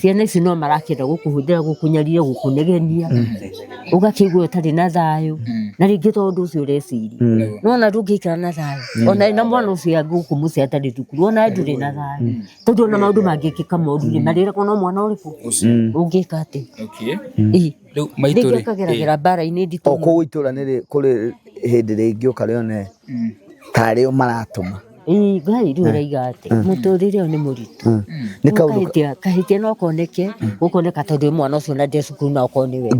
ciana ici no marakira gukuhundira gukunyarire gukunegenia ugakigwa utari na thayo na ringi tondu ucio ureciri nona ndungikara na thayo ona na mwana ucio agukumucia atari thukuru ona nduri na thayo tondu ona maundu mangikika moru ni marira kono mwana uriku ungika ati riu maituri kageragera bara-ini nditu oko itura ni kuri hindi ringi ukarione tari o maratuma Ngai riu raiga ati muturire ni muritu ni kahitia no koneke ukoneka tondu mwana ucio na ndecukuru na ukoni we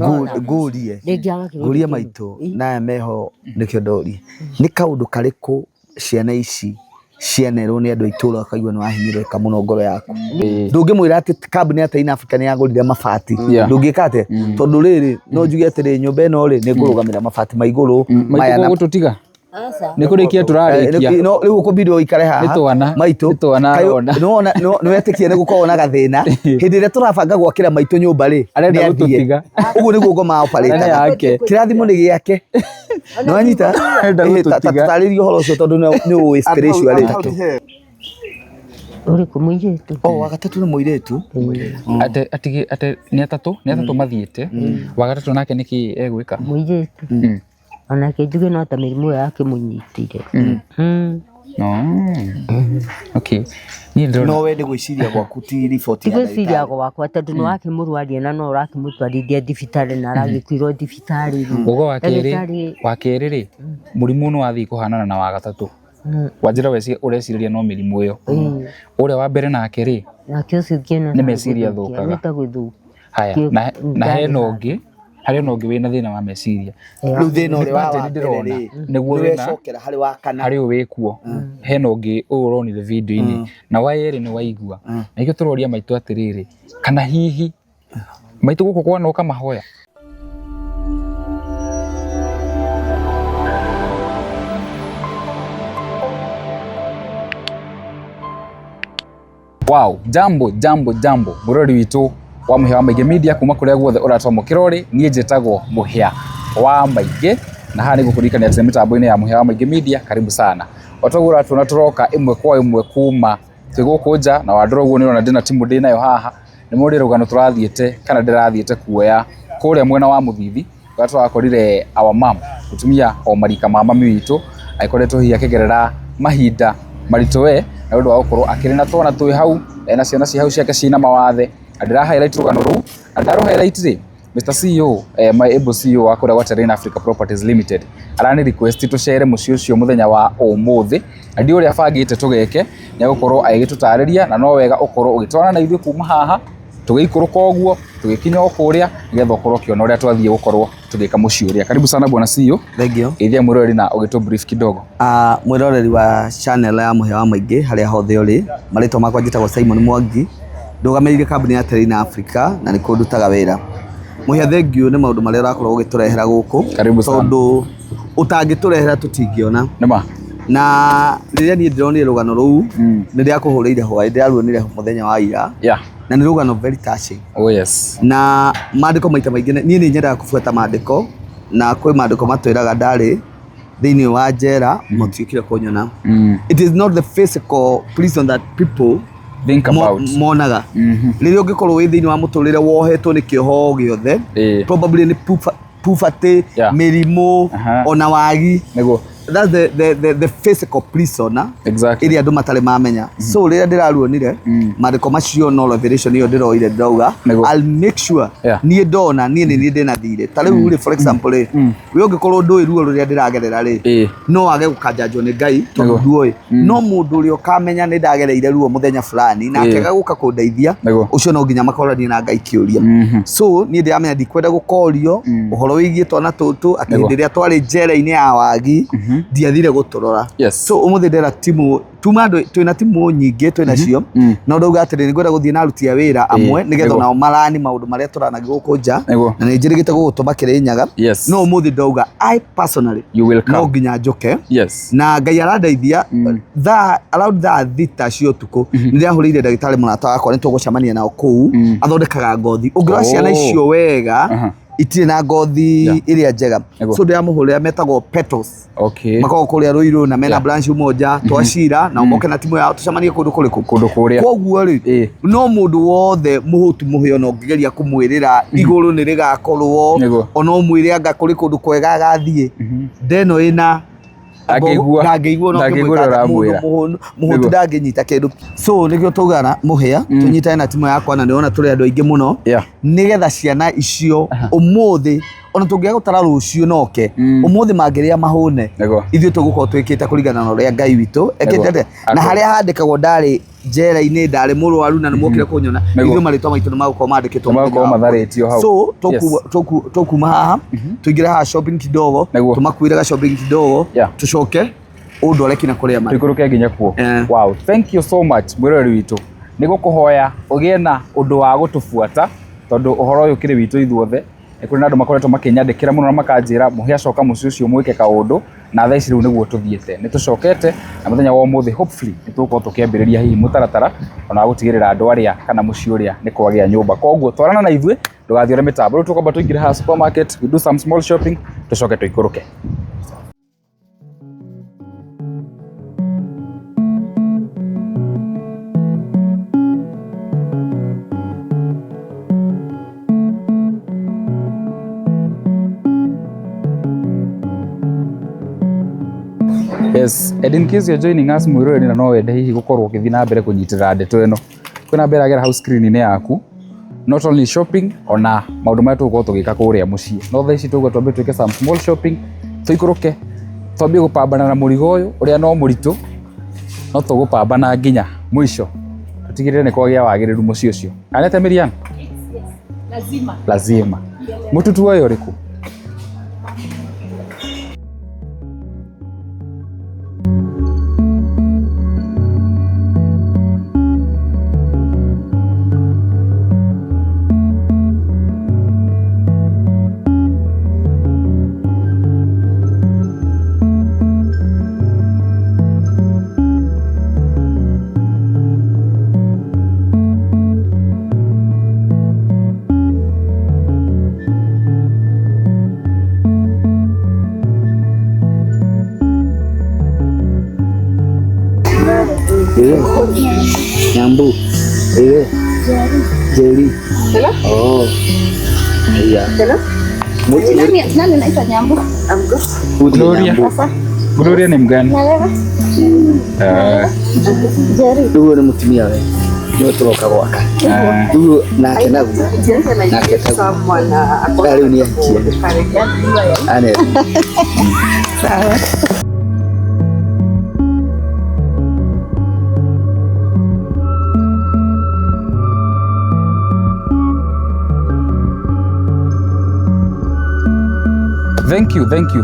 ngurie maitu na meho nikio ndori ni kaundu kariku ciana ici cianerwo ni andu itura akaigua ni wahinyirika muno ngoro yaku ndungimwira ati kambuni ata in Africa ni yagurire mabati ndungika ate tondu riri no njuge atiri nyumba ino ri ni ngurugamira mabati maiguru maya na gututiga ni kurikia turarikia no riu uko ikare haha maitu no wetikie ni gukorwo na gathina hindi ire turabanga gwakira maitu nyumba ri arenda gututiga uguo niguo ngoma operate kirathimo ni giake no anyita tataririo horo ucio tondu ni spiritual ri uriku muiretu wa gatatu ni muiretu ate ni atatu mathiete wa gatatu nake niki egwika muiretu ona kijuge no ta mirimu yake munyitire okay no we gwiciria gwaku ti report ya gwiciria gwakwa tondu ni wake murwarie na no urake mutwarithia thibitari na aragikwirwo thibitari ugo wakeri ri murimu no wathi kuhanana na wa gatatu wajira weci ureciriria no mirimu iyo uria wa mbere nake ri nake ucio kina ni meciria thukaga nitaguthu haya na heno ngi hari no ngi wina thina wa meciria riu thina uri wa ndirona niguo wicokera hari wa kana hari wikuo heno ngi uronire video-ini na waeri ni waigua na ikio turoria maitu atiriri kana hihi maitu guko kwa no kama hoya wow jambo burori witu wa Muhia wa Maige Media kuma kuria guothe uratwa kirori nie njitagwo Muhia wa Maige na hani gukurikania ati mitambo-ini ya Muhia wa Maige Media karibu sana watogura tuna turoka imwe kwa imwe kuma tigukunja na wadroguo nirona ndina timu ndinayo haha ni muri rugano turathiete kana ndirathiete kuoya kuria mwena wa Muthithi gatwa akorire our mom gutumia o marika ma mami witu aikoretwo hi akigerera mahinda maritowe na undu wa gukorwo akiri na twana twi hau na ciana ci hau ciake cina mawathe andira highlight rugano ru andaro highlight ri Mr. CEO my able CEO wa kura Terrain Africa Properties Limited arani request to share muci ucio muthenya wa umuthi andi uria bangite tugeke ni gukorwo agitutariria na no wega ukorwo ugitwana na ithuĩ kuma haha tugikuruka uguo tugikinya okuria nigetha ukorwo kiona uria twathie gukorwo tugika muci uria karibu sana bwana CEO thank you ithia mwiroreri na ugitu brief kidogo mwiroreri wa channel ya Muhia wa Maige haria hothe uri marito makwa njitagwo Simon Mwangi ndugamiririe kambuni ya Terrain Africa na ni kundutaga wira Muhia thank you ni maundu maria urakorwo ugiturehera guku tondu utangiturehera tutingiona nima na riria ni ndironire rugano ruu ni ndia kuhuriire hwaĩ ndiraruonire muthenya wa ira na ni rugano very touching oh yes na maandiko maita maingi nie ni nyendaga kufuata maandiko na kwi maandiko matwiraga ndari thiini wa njera mutiukire kunyona it is not the physical prison that people think about monaga riria ungikorwo wi thiini wa muturire wohetwo ni kioho giothe probably ni poverty mirimu ona wagi niguo that's the physical prison exactly iria andu matare mamenya so riria ndiraruonire maandiko macio no revelation iyo ndiroire ndirauga I'll make sure nie ndona nie ni ndina thire ta riu ri for example we ungikorwo ndui ruo ruria ndiragerera ri no wage gukanjanjwo ni Ngai tondu nduoi no mundu uri ukamenya ni ndagereire ruo muthenya fulani na akega guka kundeithia ucio no nginya makorani na Ngai kiuria so nie ndiramenya ndikwenda gukorio uhoro wigie twana tutu ati ndiria twari njera-ini ya wagi ndiathire guturora so umuthi ndera timu tumando twina timu nyingi twina cio na ndauga atiri ngwenda guthie na aruti a wira amwe nigetha nao marani maundu maria turanagi gukunja na ni njirigite gugutuma Kirinyaga no umuthi ndauga I personally no nginya njuke na Ngai arandeithia around that thita cio tuku ndirahurire ndagitari munata wakwa ni tugucemania nao kuu athondekaga ngothi ungira ciana icio wega itirĩ na ngothi ĩrĩa njega so ndĩramũhũrĩra metagwo Petals makoragwo kũrĩa Ruiru na mena branch moja Twacira na moke na timu yao tucemanie kũndũ kũrĩa koguo rĩ no mũndũ wothe mũhũtu mũhĩo no ngĩgeria kũmwĩrĩra igũrũ nĩ rĩgakorwo ona ũmwĩre anga kũrĩ kũndũ kwega agathiĩ ndeno ĩna ndangĩigua no mũhũtu ndangĩnyita kĩndũ so nĩkĩo tũgana mũhĩa tũnyitane na timu yakwa na nĩona tũrĩ andũ aingĩ mũno nĩgetha ciana icio ũmũthĩ ona tũngĩaga gũtara rũciũ noke ũmũthĩ mangĩrĩa mahũne ithuĩ tũgũkorwo twĩkĩte kũringana na ũrĩa Ngai witũ ekĩte na harĩa handĩkagwo ndarĩ njera-inĩ ndarĩ mũrwaru na nĩmokire kũnyona ithuĩ marĩtwa maitũ nĩmagũkorwo mandĩkĩtwo hau so tũkuma haha tũingĩre haha shopping kidogo tũmakuire ga shopping kidogo tũcoke ũndware kina kũrĩa marĩ tũikũrũke nginya kuo wow thank you so much mwĩrori witũ nĩgũkũhoya ũgĩe na ũndũ wa gũtũbuata tondũ ũhoro ũyũ kĩrĩ witũ ithuothe kũrĩ na andũ makoretwo makĩnyandĩkĩra mũno na makanjĩra mũhĩa coka mũciĩ ũcio mwĩke kaũndũ na thaa ici rĩu nĩguo tũthiĩte nĩtũcokete na mũthenya wa ũmũthĩ hopefully nĩtũgũkorwo tũkĩambĩrĩria hihi mũtaratara ona gũtigĩrĩra andũ arĩa kana mũciĩ ũrĩa nĩ kwagĩa nyũmba koguo twarana na ithuĩ ndũgathiĩ ũrĩa mĩtambo rĩu tũkwamba tũingĩre haha supermarket we do some small shopping tũcoke tũikũrũke Yes, and in case you're joining us mwĩroreri na no wende hihi gũkorwo ũgĩthiĩ na mbere kũnyitĩrĩra ndeto ĩno kwĩna mbere agera hau screen-inĩ yaku not only shopping ona maũndũ marĩa tũgũkorwo tũgĩka kũrĩa mũciĩ no thaa ici tũgũkorwo twambie twĩke some small shopping tũikũrũke twambie gũpambana na mũrigo ũyũ ũrĩa no mũritũ no tũgũpambana nginya mũico tũtigĩrĩre nĩ kwagĩa wagĩrĩru mũciĩ ũcio anete Miriam lazima mũtutu ũyũ ũrĩkũ Nyambu. Jerry. Hello? Oh. Iya. Hello? Nani naitwa Nyambu? I'm good. Gloria. Gloria ni mgani? Nalewa. Jerry. Tuo ni mutumia we. Nyo turoka gwaka. Tuo nake nagu. Nake tagu. Kari ni yanchia. Ane. Sawa.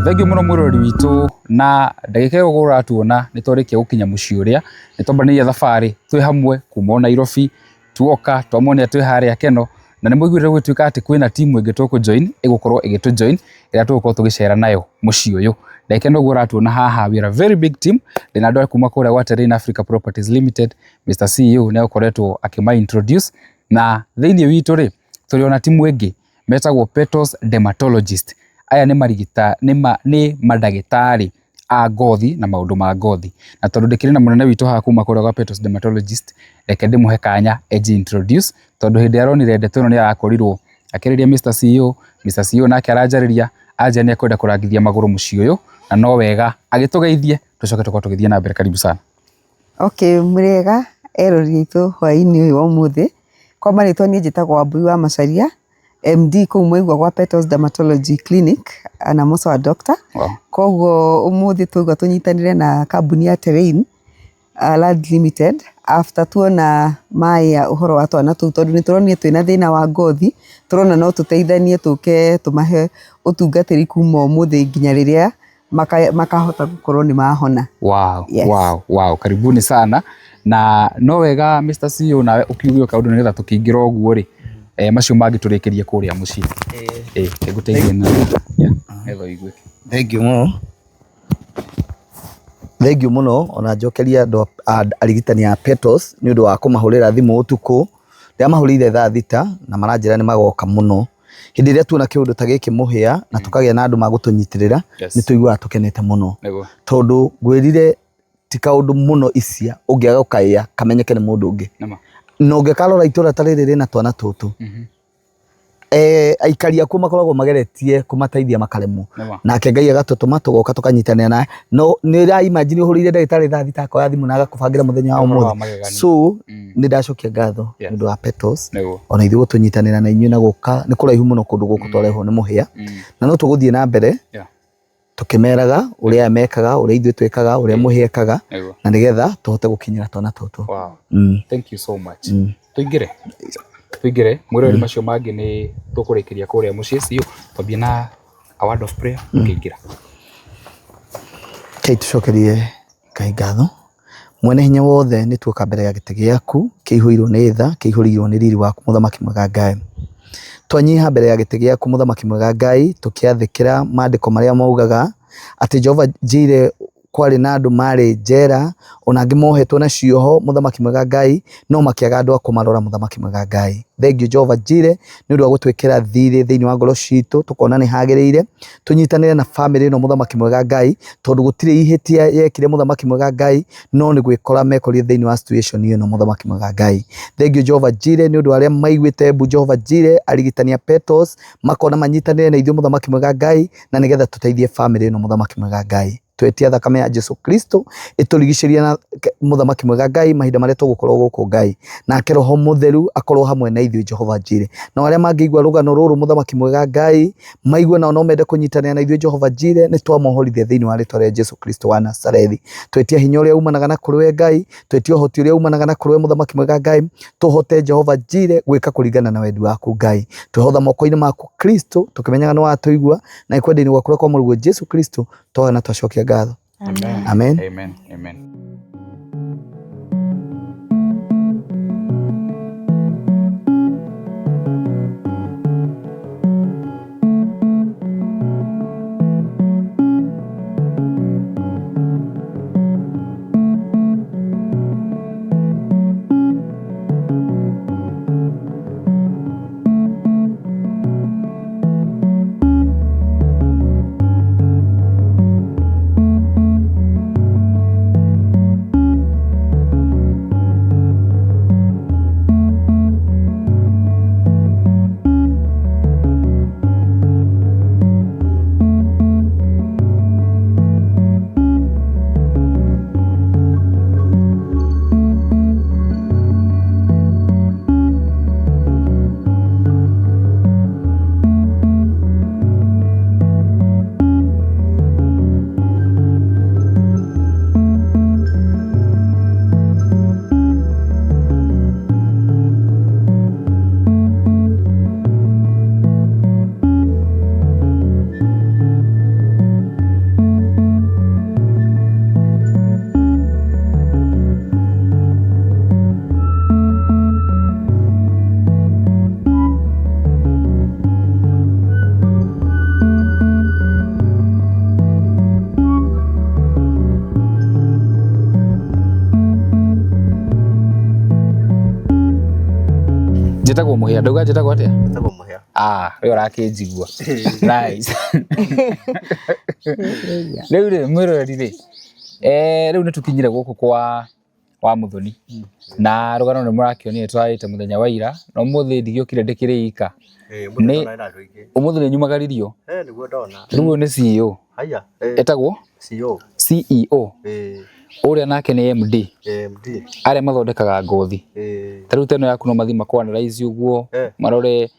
Thank you muno mwĩrori witũ na ndagĩka ĩyo ũratuona nĩ twarĩkia gũkinya mũciĩ ũrĩa nĩ twambanĩria thabarĩ twĩ hamwe kuma Nairobi tuoka twamuonia twĩ harĩa Keno na nĩ mũiguire gwĩtuĩka atĩ kwĩna timu ĩngĩ tũkũjoin ĩgũkorwo ĩgĩtũjoin ĩrĩa tũgũkorwo tũgĩcera nayo mũciĩ ũyũ ndagĩka ĩno ũratuona haha we are a very big team na andũ kuma kũrĩa gwa Terrain Africa Properties Limited Mr. CEO nĩ akoretwo akĩma introduce na thĩinĩ witũ rĩ tũrĩ ona timu ĩngĩ metagwo Petals Dermatologist aya nĩ mandagĩtarĩ a ngothi na maũndũ ma ngothi na tondũ ndĩkĩrĩ na mũnene witũ haha kuma kũrĩa gwa Petals Dermatologist reke ndĩmũhe kanya introduce tondũ hĩndĩ aronire ndeto ĩno nĩ arakorirwo akĩrĩria Mr. CEO nake aranjarĩria anja nĩ akwenda kũrangithia magũrũ mũciĩ ũyũ na no wega agĩtũgeithie tũcoke tũkorwo tũgĩthiĩ na mbere karibu sana. Okay, mwega erori itũ hwaĩ-inĩ ũyũ wa ũmũthĩ kwa marĩtwa niĩ njĩtagwo Wambui wa Macharia MD kũu Mũigua gwa Petals Dermatology Clinic na mũco wa doctor. Koguo ũmũthĩ tũigua tũnyitanĩre na kambuni ya Terrain Land Limited after tuona maya ũhoro wa twana tũu tondũ nĩ tũronire twĩna thĩna wa ngothi tũrona no tũteithanie tũke tũmahe ũtungatĩri kuma ũmũthĩ nginya rĩrĩa makahota gũkorwo nĩ mahona. Wow, yes. Wow, karibuni sana na no wega Mr. CEO nawe ũkiugio kaũndũ nĩgetha tũkĩingĩra ũguo rĩ macio mangĩ tũrĩkĩrie kũrĩa mũciĩ ngũteithie na etho igwĩke. Thank you mũno ona njokeria andũ arigitani a Petals nĩ ũndũ wa kũmahũrĩra thimũ ũtukũ rĩrĩa mahũrĩire thaa thita na maranjĩra nĩ magoka mũno Hindi ria tuona kiundu ta giki muhia na tukagia na andu magutunyitirira ni tuigua tukenete muno tondu gwirire ti kaundu muno icia ungiaga ukaiya kamenyeke ni mundu ungi no ngekarora itura tariri rina twana tutu aikari aku makoragwo mageretie kumateithia makaremwo nake Ngai agatutuma tugoka tukanyitanira naye no ni ra imagine uhurire ndagitari tha thita ko ya thimu na agakubangira muthenya wa umuthi so ni ndacokia ngatho ndu wa Petals ona ithuĩ tunyitanira na inyuĩ na guka ni kuraihu muno kundu guku twareho ni muhia na no tuguthie na mbere tukimeraga uria mekaga uria ithuĩ twekaga uria muhia ekaga na nigetha tuhote gukinyira twana tutu. Thank you so much. Tuingire mwirori macio mangi ni tukurikiria kuria mucii cio twambie na a word of prayer tukiingira. Tucokerie Ngai ngatho mwene hinya wothe ni tuoka mbere ya gite giaku kiihũirwo ni tha kiihũrirwo ni riri waku muthamaki mwega Ngai twanyiha mbere ya gite giaku muthamaki mwega Ngai tukiathikira maandiko maria maugaga ati Jehova Jireh kwari na andu mari njera ona angi mohetwo na cioho muthamaki mwega Ngai no makiaga andu akumarora muthamaki mwega Ngai. Thank you Jehova Jireh ni undu wa gutwikira thiri thiini wa ngoro citu tukona ni hagiriire tunyitanire na family no muthamaki mwega Ngai tondu gutire ihitia yekire muthamaki mwega Ngai no ni gwikora mekorire thiini wa situation iyo no muthamaki mwega Ngai. Thank you Jehova Jireh ni undu aria maiguite bu Jehova Jireh arigitania Petals makona manyitanire na ithuĩ muthamaki mwega Ngai na nigetha tuteithie family no muthamaki mwega Ngai twetia thakame ya Jesu Kristo iturigishiria na muthamaki mwega Ngai mahinda maria tugukorwo guku Ngai na Roho Mutheru akorwo hamwe na ithuĩ Jehova Jireh na aria mangĩigua rugano ruru muthamaki mwega Ngai maigua na no mende kunyitanĩra na ithuĩ Jehova Jireh ni twamohorithia thiini wa rĩtwa rĩa Jesu Kristo wa Nazarethi twetia hinya uria umanaga na kũrĩ Ngai twetia ũhoti uria umanaga na kũrĩ muthamaki mwega Ngai tuhote Jehova Jireh gwĩka kũringana na wendi waku Ngai twehotha moko-inĩ maku Kristo tukimenyaga no watuigua na ikwendeni gwaku kwa mũrigo Jesu Kristo twana twacokia ngatho. Amen. Amen. Amen. Amen. Njĩtagwo Mũhĩa ndauga njĩtagwo atia? Njĩtagwo Mũhĩa. Rĩu ũrakĩnjigua. Nice. Rĩu rĩ mwĩroreri rĩ rĩu nĩtũkinyire gũkũ kwa Muthoni na rũgano nĩ mũrakĩonire twarĩte mũthenya wa ira na ũmũthĩ ndigĩũkire ndĩkĩrĩ ika. Ũmũthĩ nĩ nyumagaririo. Nĩguo ndona. Rĩu nĩ CEO. Haya. Etagwo? CEO. Uria nake ni MD. Aria mathondekaga ngothi. Tarĩu teno yaku no mathi makwanalize uguo marore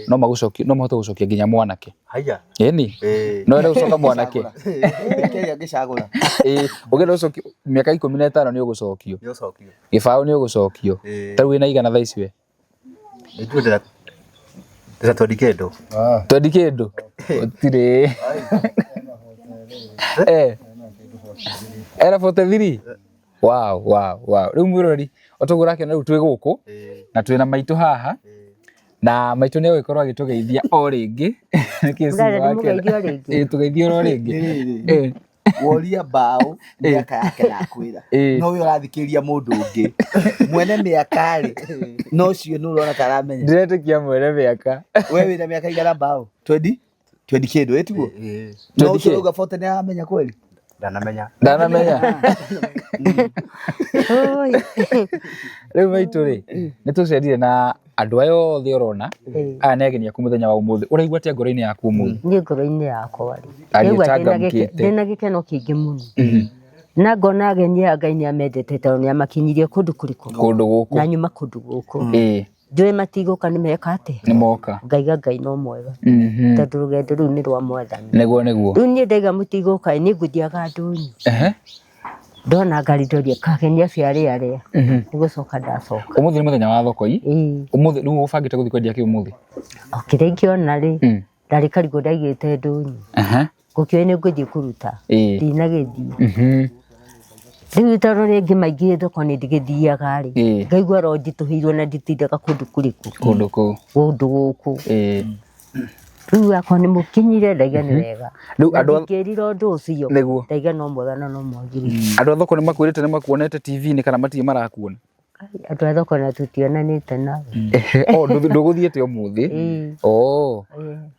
no magucokia no mahote gucokia nginya mwanake. Haya. Eni. No ere gucoka mwanake. Keria ngicagura. Ugenda gucokia miaka 15 ni ugucokio. Gibao ni ugucokio. Tarĩu wina igana thaa ici we. Nĩnduĩra twendi kĩndũ. Twendi kĩndũ. Otire. Era 43. Wow. Rĩu mwĩrori otogora kĩona rĩu twĩ gũkũ na twĩna maitũ haha na maitũ nĩ gũkorwo agĩtũgeithia o rĩngĩ. Nĩkĩo tũgeithio o rĩngĩ. woria bao miaka yake na kwira no we urathikiria mundu ungi mwene miaka ri no cio no urona taramenya Ndiretekia mwene miaka we wina miaka igana bao 20 kindu etiguo no cio uga fote ni amenya kweli Ndanamenya. Rĩu maitũ rĩ nĩ tũcendire na andũ aya othe ũrona aya nĩ ageni aku mũthenya wa ũmũthĩ ũraigua atĩa ngoro-inĩ yaku ũmũthĩ? Niĩ ngoro-inĩ yakwa rĩ ndĩna gĩkeno kĩingĩ mũno na ngona ageni aya Ngai nĩamendete tondũ nĩamakinyirie kũndũ kũrĩkũ na nyuma kũndũ gũkũ njũĩ matigũka nĩmeka atĩa nĩmoka Ngai no mwega tondũ rũgendo rũu nĩ rwa Mwathani nĩguo rĩu niĩ ndaiga mũtigũka nĩ ngũthiaga ndũnyũ ndona ngari ndoria kageni acio arĩa nĩgũcoka ndacoka. Ũmũthĩ nĩ mũthenya wa thoko ũmũthĩ rĩu ũbangĩte gũthiĩ kwendia kĩ ũmũthĩ? Kĩrĩa ingĩona rĩ ndarĩ karigũ ndaigĩte ndũnyũ ngũkĩoĩ nĩ ngũthiĩ kũruta ndinagĩthiĩ rĩu tondũ rĩngĩ maingĩ thoko nĩ ndigĩthiaga rĩ ngaigua ro njitũhĩirwo na nditindaga kũndũ kũrĩkũ kũndũ gũkũ rĩu akwa nĩ mũkinyire ndaiga nĩ wega rĩu andũ ngĩrira ũndũ ũcio ndaiga no mwega na no mwagĩrĩru. Andũ a thoko nĩ makwĩrĩte nĩ makuonete TV-inĩ kana matirĩ marakuona? Andũ a thoko na tũtionanĩte nawe ndũgũthiĩte ũmũthĩ?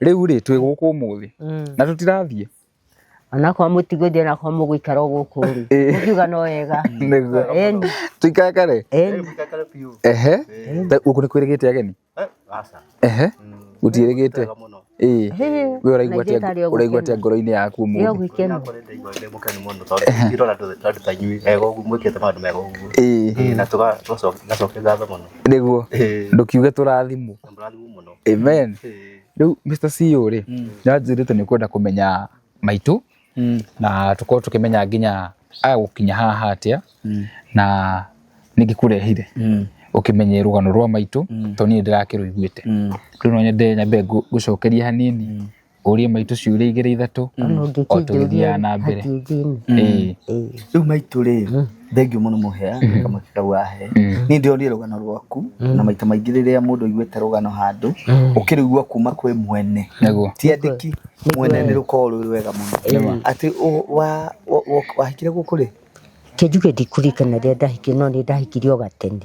Rĩu rĩ twĩ gũkũ ũmũthĩ na tũtirathiĩ onakwa mũtigũthiĩ nakwa mũgũikara gũkũ rĩ mũkiuga no wega tuikare gũkũ nĩ kwĩrĩgĩte ageni gũtiĩrĩgĩte we ũraigua atĩa ngoro-inĩ yaku ũmũthĩ? Nĩguo ndũkiuge tũrathimwo. Amen. Rĩu Mr. CEO rĩ nĩwanjĩrĩte nĩ ũkwenda kũmenya maitũ na tũkorwo tũkĩmenya nginya aya gũkinya haha atĩa na nĩngĩkũrehire ũkĩmenye rũgano rwa maitũ tondũ niĩ ndĩrakĩrũiguĩte. Rĩu no nyende nyambe ngũcokerie hanini ũrie maitũ ciũria igĩrĩ ithatũ o tũgĩthiaga na mbere. Rĩu maitũ rĩ thengiũ mũno mũhea kamũkĩra wahe niĩ ndĩronire rũgano rwaku na maita maingĩ rĩrĩa mũndũ aiguĩte rũgano handũ ũkĩrĩigua kuma kwĩ mwene ti andĩki mwene nĩ rũkoragwo rwĩ rwega mũno. Atĩ wahikire gũkũ rĩ? Kĩnjuge ndikũririkana rĩrĩa ndahikirie no nĩ ndahikirie o gatene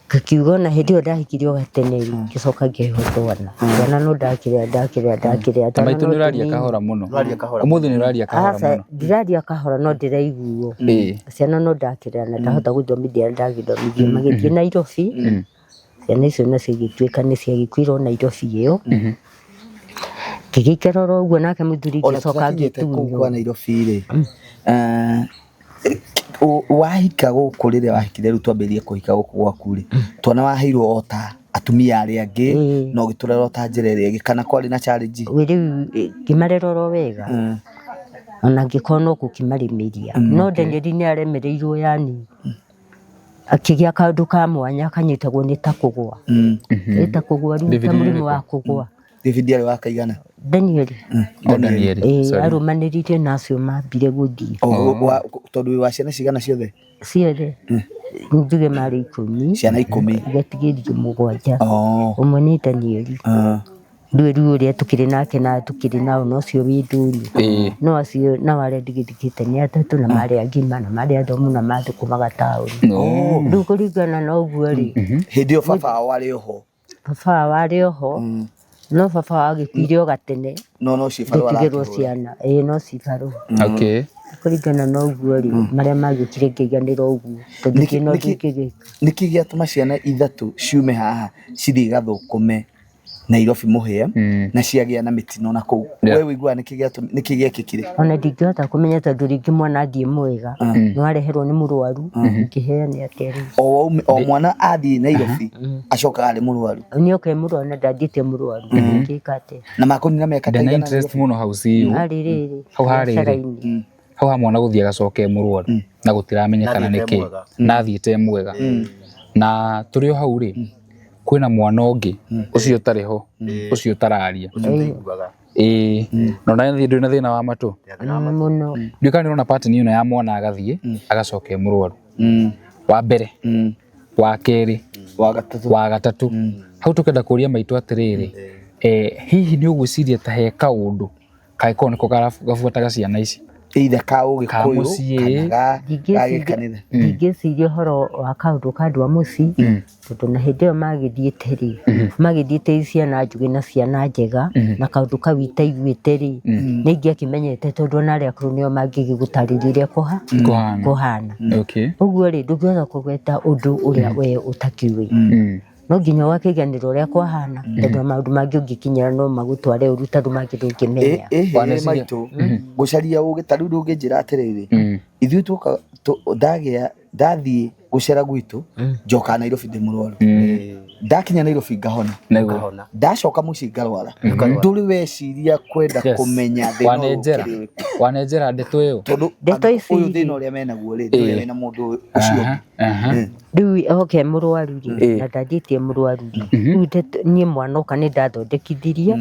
ngakiuga ona hĩndĩ ĩyo ndahikirie o gatene ngĩcoka ngĩheo twana no ndakĩrĩa maitũ nĩ ũraria kahora mũno ũmũthĩ nĩ ũraria kahora mũno? Ndiraria kahora no ndĩraiguo ciana no ndakĩrĩa na ndahota gũthomithia ndagĩthomithia magĩthiĩ Nairobi ciana icio nacio igĩtuĩka nĩ ciagĩkuire Nairobi ĩyo ngĩgĩikara oro ũguo nake mũthuri ngĩcoka ngĩtunywo Nairobi rĩ wahika gũkũ rĩrĩa wahikire rĩu twambĩrĩrie kũhika gũkũ gwaku rĩ twana waheirwo o ta atumia arĩa angĩ no gĩtũrera o ta njĩra ĩrĩa ĩngĩ kana kwarĩ na challenge? Rĩu ngĩmarera oro wega ona ngĩkorwo no gũkĩmarĩmĩria no Danieli nĩ aremereirwo yani akĩgĩa kaũndũ ka mwanya akanyitagwo nĩ ta kũgũa ta kũgũa rĩu ta mũrimũ wa kũgũa. David arĩ wa kaigana? Danieli arũmanĩrĩire na acio mambire gũthiĩ tondũ wĩ wa ciana cigana ciothe njuge marĩ 10 ciana 10 igatigĩrie 7 ũmwe nĩ Danieli rĩu ũrĩa tũkĩrĩ nake na tũkĩrĩ nao no cio wĩ ndũnyũ no acio na arĩa ndigĩthikĩte nĩ 3 na marĩ agima na marĩ athomu na mathũkũmaga taũni rĩu kũringana na ũguo rĩ hĩndĩ ĩyo baba wao arĩ oho? Baba warĩ oho no baba agĩkuire o gatene no cibarũ arakĩrwo ciana no cibarũ kũringana na ũguo rĩ marĩa magĩkire ngĩiganĩra ũguo tondũ kĩno kĩngĩgĩka nĩkĩ gĩatũma ciana ithatũ ciume haha cithiĩ gathũkũme Nairobi mũhĩa na ciagĩa na mĩtino na kũu we wĩiguaga nĩkĩ gĩekĩkire? Ona ndingĩhota kũmenya tondũ rĩngĩ mwana athiĩ mwega no areherwo nĩ mũrwaru ngĩheane atĩa rĩu o mwana athiĩ Nairobi acokaga arĩ mũrwaru? Nĩ oke mũrwaru na ndathiĩte mũrwaru ngĩka atĩa na makũnina mĩaka ta igana? Interest mũno hau CEO hau ha mwana gũthiĩ agacoke mũrwaru na gũtiramenyekana nĩkĩ na athiĩte mwega na tũrĩ o hau rĩ kwĩna mwana ũngĩ ũcio ũtarĩ ho ũcio ũtararia nona ndĩ na thĩna wa matũ mũno ndĩka nĩrona pattern ĩno ya mwana agathiĩ agacoke mũrwaru wa mbere wa kerĩ wa gatatũ hau tũkenda kũria maitũ atĩrĩrĩ hihi nĩ ũgwĩciria ta he kaũndũ kangĩkorwo nĩko gabuataga ciana ici? either ka Ũgĩkũyũ kana Gĩkanitha. Ndingĩciria ũhoro wa kaũndũ ka andũ a mũciĩ tondũ na hĩndĩ ĩyo magĩthiĩte-rĩ magĩthiĩte ciana njũgĩ na ciana njega na kaũndũ kau itaiguĩte-rĩ nĩ ingĩakĩmenyete tondũ ona arĩa akũrũ nĩo mangĩgũtarĩria ũrĩa kũhana. Ũguo-rĩ ndũngĩhota kũgweta ũndũ ũrĩa we ũtakiũĩ. No nginya ũgakĩiganĩra ũrĩa kwahana tondũ maũndũ mangĩ ũngĩkinyĩra no magũtware ũru tondũ mangĩ ndũngĩmenya. Maitũ gũcaria ũgĩ ta rĩu ndũngĩnjĩra atĩrĩrĩ ithuĩ ndathiĩ gũcera gwitũ njoka Nairobi ndĩ mũrwaru ndakinya Nairobi ngahona ndacoka mũciĩ ngarwara ndũrĩ weciria kwenda kũmenya thĩna wanenjera ndeto ĩyo ndeto ici ũyũ thĩna ũrĩa menaguo-rĩ ndũrĩ wĩna mũndũ ũcio rĩu mũrwaru-rĩ na ndathiĩtie mũrwaru-rĩ rĩu niĩ mwana oka nĩ ndathondekithirie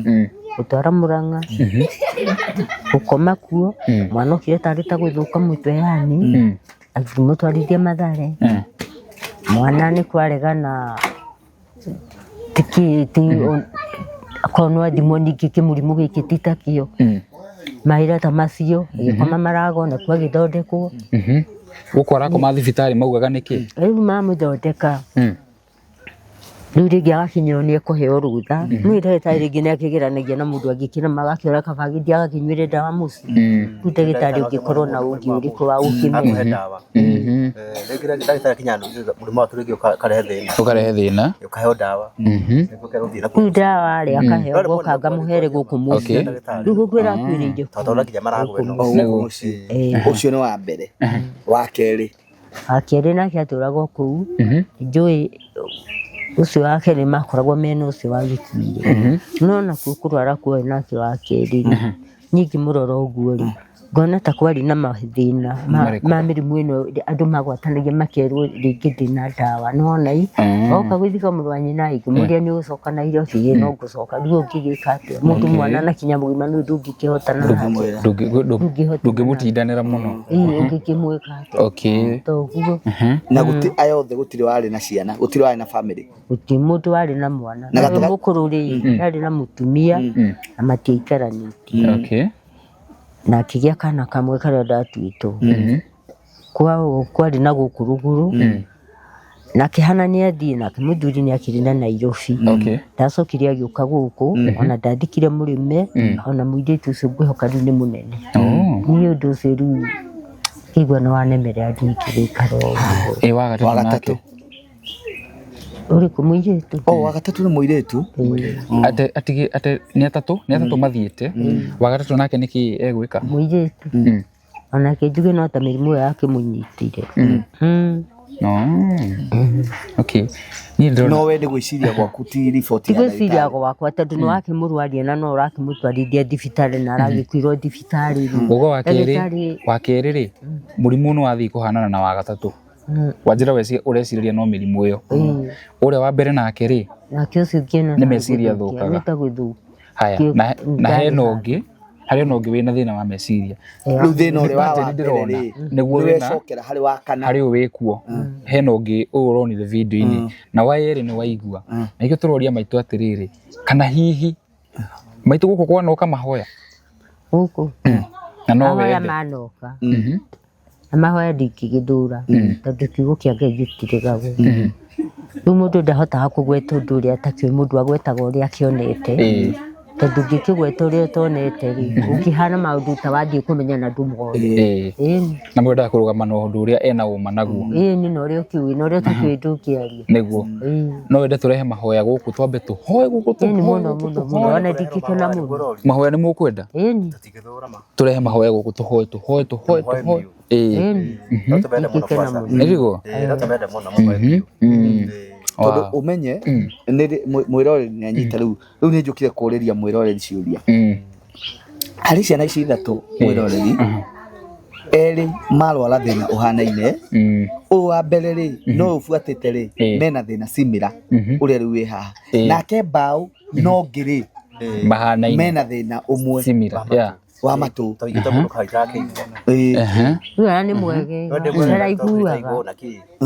gũtwara Mũrang'a gũkoma kuo mwana okire tarĩ ta gwĩthũka mũtwe yani akĩmũtwarithia Mathare mwana nĩ kwaregana akorwo thimũ ningĩ kĩmũrimũ gĩkĩ ti takĩo mahira ta macio agĩkoma marago nakuo agĩthondekwo. Gũkũ arakoma thibitarĩ maugaga nĩkĩ? Rĩu mamũthondeka rĩu rĩngĩ agakinyĩrwo nĩ ekũheo rũtha nĩ ndagĩtarĩ rĩngĩ nĩ akĩgeranagia na mũndũ angĩkĩra magakĩora kabagithia agakĩnyuĩre ndawa mũciĩ. Rĩu ndagĩtarĩ ũngĩkorwo na ũngĩ ũrĩkũ wa gũkĩmenya rĩngĩ ndagĩtarĩ akinya mũrimũ waku rĩngĩ ũkarehe thĩna ũkaheo ndawa rĩu ndawa-rĩ akaheo goka ngamũhere gũkũ mũciĩ rĩu gũkwĩra akwĩrĩire tondũ nginya maragweno ũcio nĩ wa mbere. Wa kerĩ nake atũraga kũu njũĩ ucio wa kerĩ makoragwo mena ucio wa gĩkuire no nakuo kũrwara kuo nake wa kerĩ nyingĩ mũroro ũguo-rĩ ngona ta kwarĩ na mathĩna ma mĩrimũ ĩno andũ magwatanagia makerwo rĩngĩ ndĩna ndawa nĩwona oka gwĩthika mũrũ wa nyina ingĩmũria nĩ ũgũcoka Nairobi no ngũcoka rĩu ũngĩgĩka atĩa mũndũ mwana na kinya mũgima nĩ ndũngĩkĩhotana ndũngĩmũtindanĩra mũno ũngĩkĩmwĩka atĩa toguo na aya othe gũtirĩ warĩ na ciana gũtirĩ warĩ na family gũtirĩ mũndũ warĩ na mwana na mũkũrũ-rĩ yarĩ na mũtumia na matiaikaranĩtie na akĩgĩa kana kamwe karĩa ndatuĩtwo kwao kwarĩ na gũkũ rũgũrũ na kĩhana nĩ athiĩ nake mũthuri nĩ akĩrĩ na Nairobi ndacokire agĩũka gũkũ ona ndathikire mũrĩme ona mũirĩtu ũcio ngwĩhoka rĩu nĩ mũnene nĩ ũndũ ũcio rĩu kĩigua nĩ wanemerera ndingĩgĩikara ũguo. Wa gatatũ ũrĩkũ mũirĩtu? Wa gatatũ nĩ mũirĩtu atĩ nĩ atatũ mathiĩte wa gatatũ nake nĩkĩ egwĩka mũirĩtu onake njuge no ta mĩrimũ ĩyo yakĩmũnyitire. No wende gwĩciria gwaku ti riboti ya ndagĩtarĩ? Gwĩciria gwakwa tondũ nĩ wakĩmũrwaria na no ũrakĩmũtwarithia thibitarĩ na aragĩkuĩrwo thibitarĩ. Ũguo wa kerĩ-rĩ mũrimũ nĩ wathiĩ kũhanana na wa gatatũ wanjĩra ũrecirĩria no mĩrimũ ĩyo ũrĩa wa mbere nake-rĩ nĩ meciria thũkaga. Haya na hena ũngĩ wĩna thĩna wa meciria rĩu thĩna ũrĩa wa mbere nĩguo wecokera harĩ wa kana harĩ wĩkuo hena ũngĩ ũyũ ũronire video-inĩ na wa yerĩ nĩ waigua na ikĩo tũroria maitũ atĩrĩrĩ kana hihi maitũ gũkũ kwanoka mahoya gũkũ na no wende manoka na mahoya ndingĩgĩthũra tondũ kiugo kĩa Ngai gĩtirigagwo. Rĩu mũndũ ndahotaga kũgweta ũndũ ũrĩa atakĩũĩ mũndũ agwetaga ũrĩa akĩonete tondũ ũngĩkĩgweta ũrĩa ũtonete-rĩ ũkĩhana maũndũ ta wathiĩ kũmenya na ndũmoĩ na mwendaga kũrũgama na ũndũ ũrĩa ena ũma naguo nĩ na ũrĩa ũkĩũĩ na ũrĩa ũtakĩũĩ ndũngĩaria nĩguo no wende tũrehe mahoya gũkũ twambe tũhoe gũkũ mũno ona ndingĩkena mũno. Mahoya nĩ mũkwenda tũrehe mahoya gũkũ tũhoe nĩguo tondũ ũmenye mwĩroreri nĩ anyita rĩu nĩ njũkire kũũrĩria mwĩroreri ciũria harĩ ciana ici ithatũ mwĩroreri erĩ marwara thĩna ũhanaine ũyũ wa mbere-rĩ no ũbuatĩte-rĩ mena thĩna similar ũrĩa rĩu wĩ haha nake mbaũ no ngĩ-rĩ mena thĩna ũmwe wa matu toigite mundu kaitake Uya ni mwege araiguaga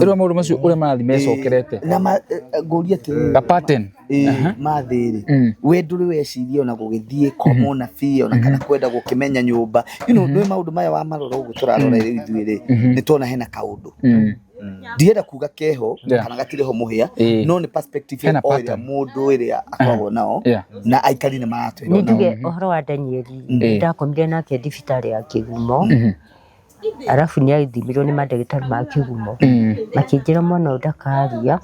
ero maundu macio uria marathi mecokerete na nguria te the pattern mathiri we nduri weciria ona gugithie komona fee ona kana kwenda gukimenya nyumba nĩ maundu maya wa marora uguo turarora ithuĩ nĩ tuona hena kaundu ndienda kuga keho kana gatire ho muhia no ni perspective ya oria mundu iria akoragwo nao na aikari nĩ maratwira ni nduge uhoro wa Danieli ndakomire nake thibitari ya Kigumo arafu ni aithimirwo ni mandagĩtarĩ ma Kigumo makĩnjĩra mwana ndakaria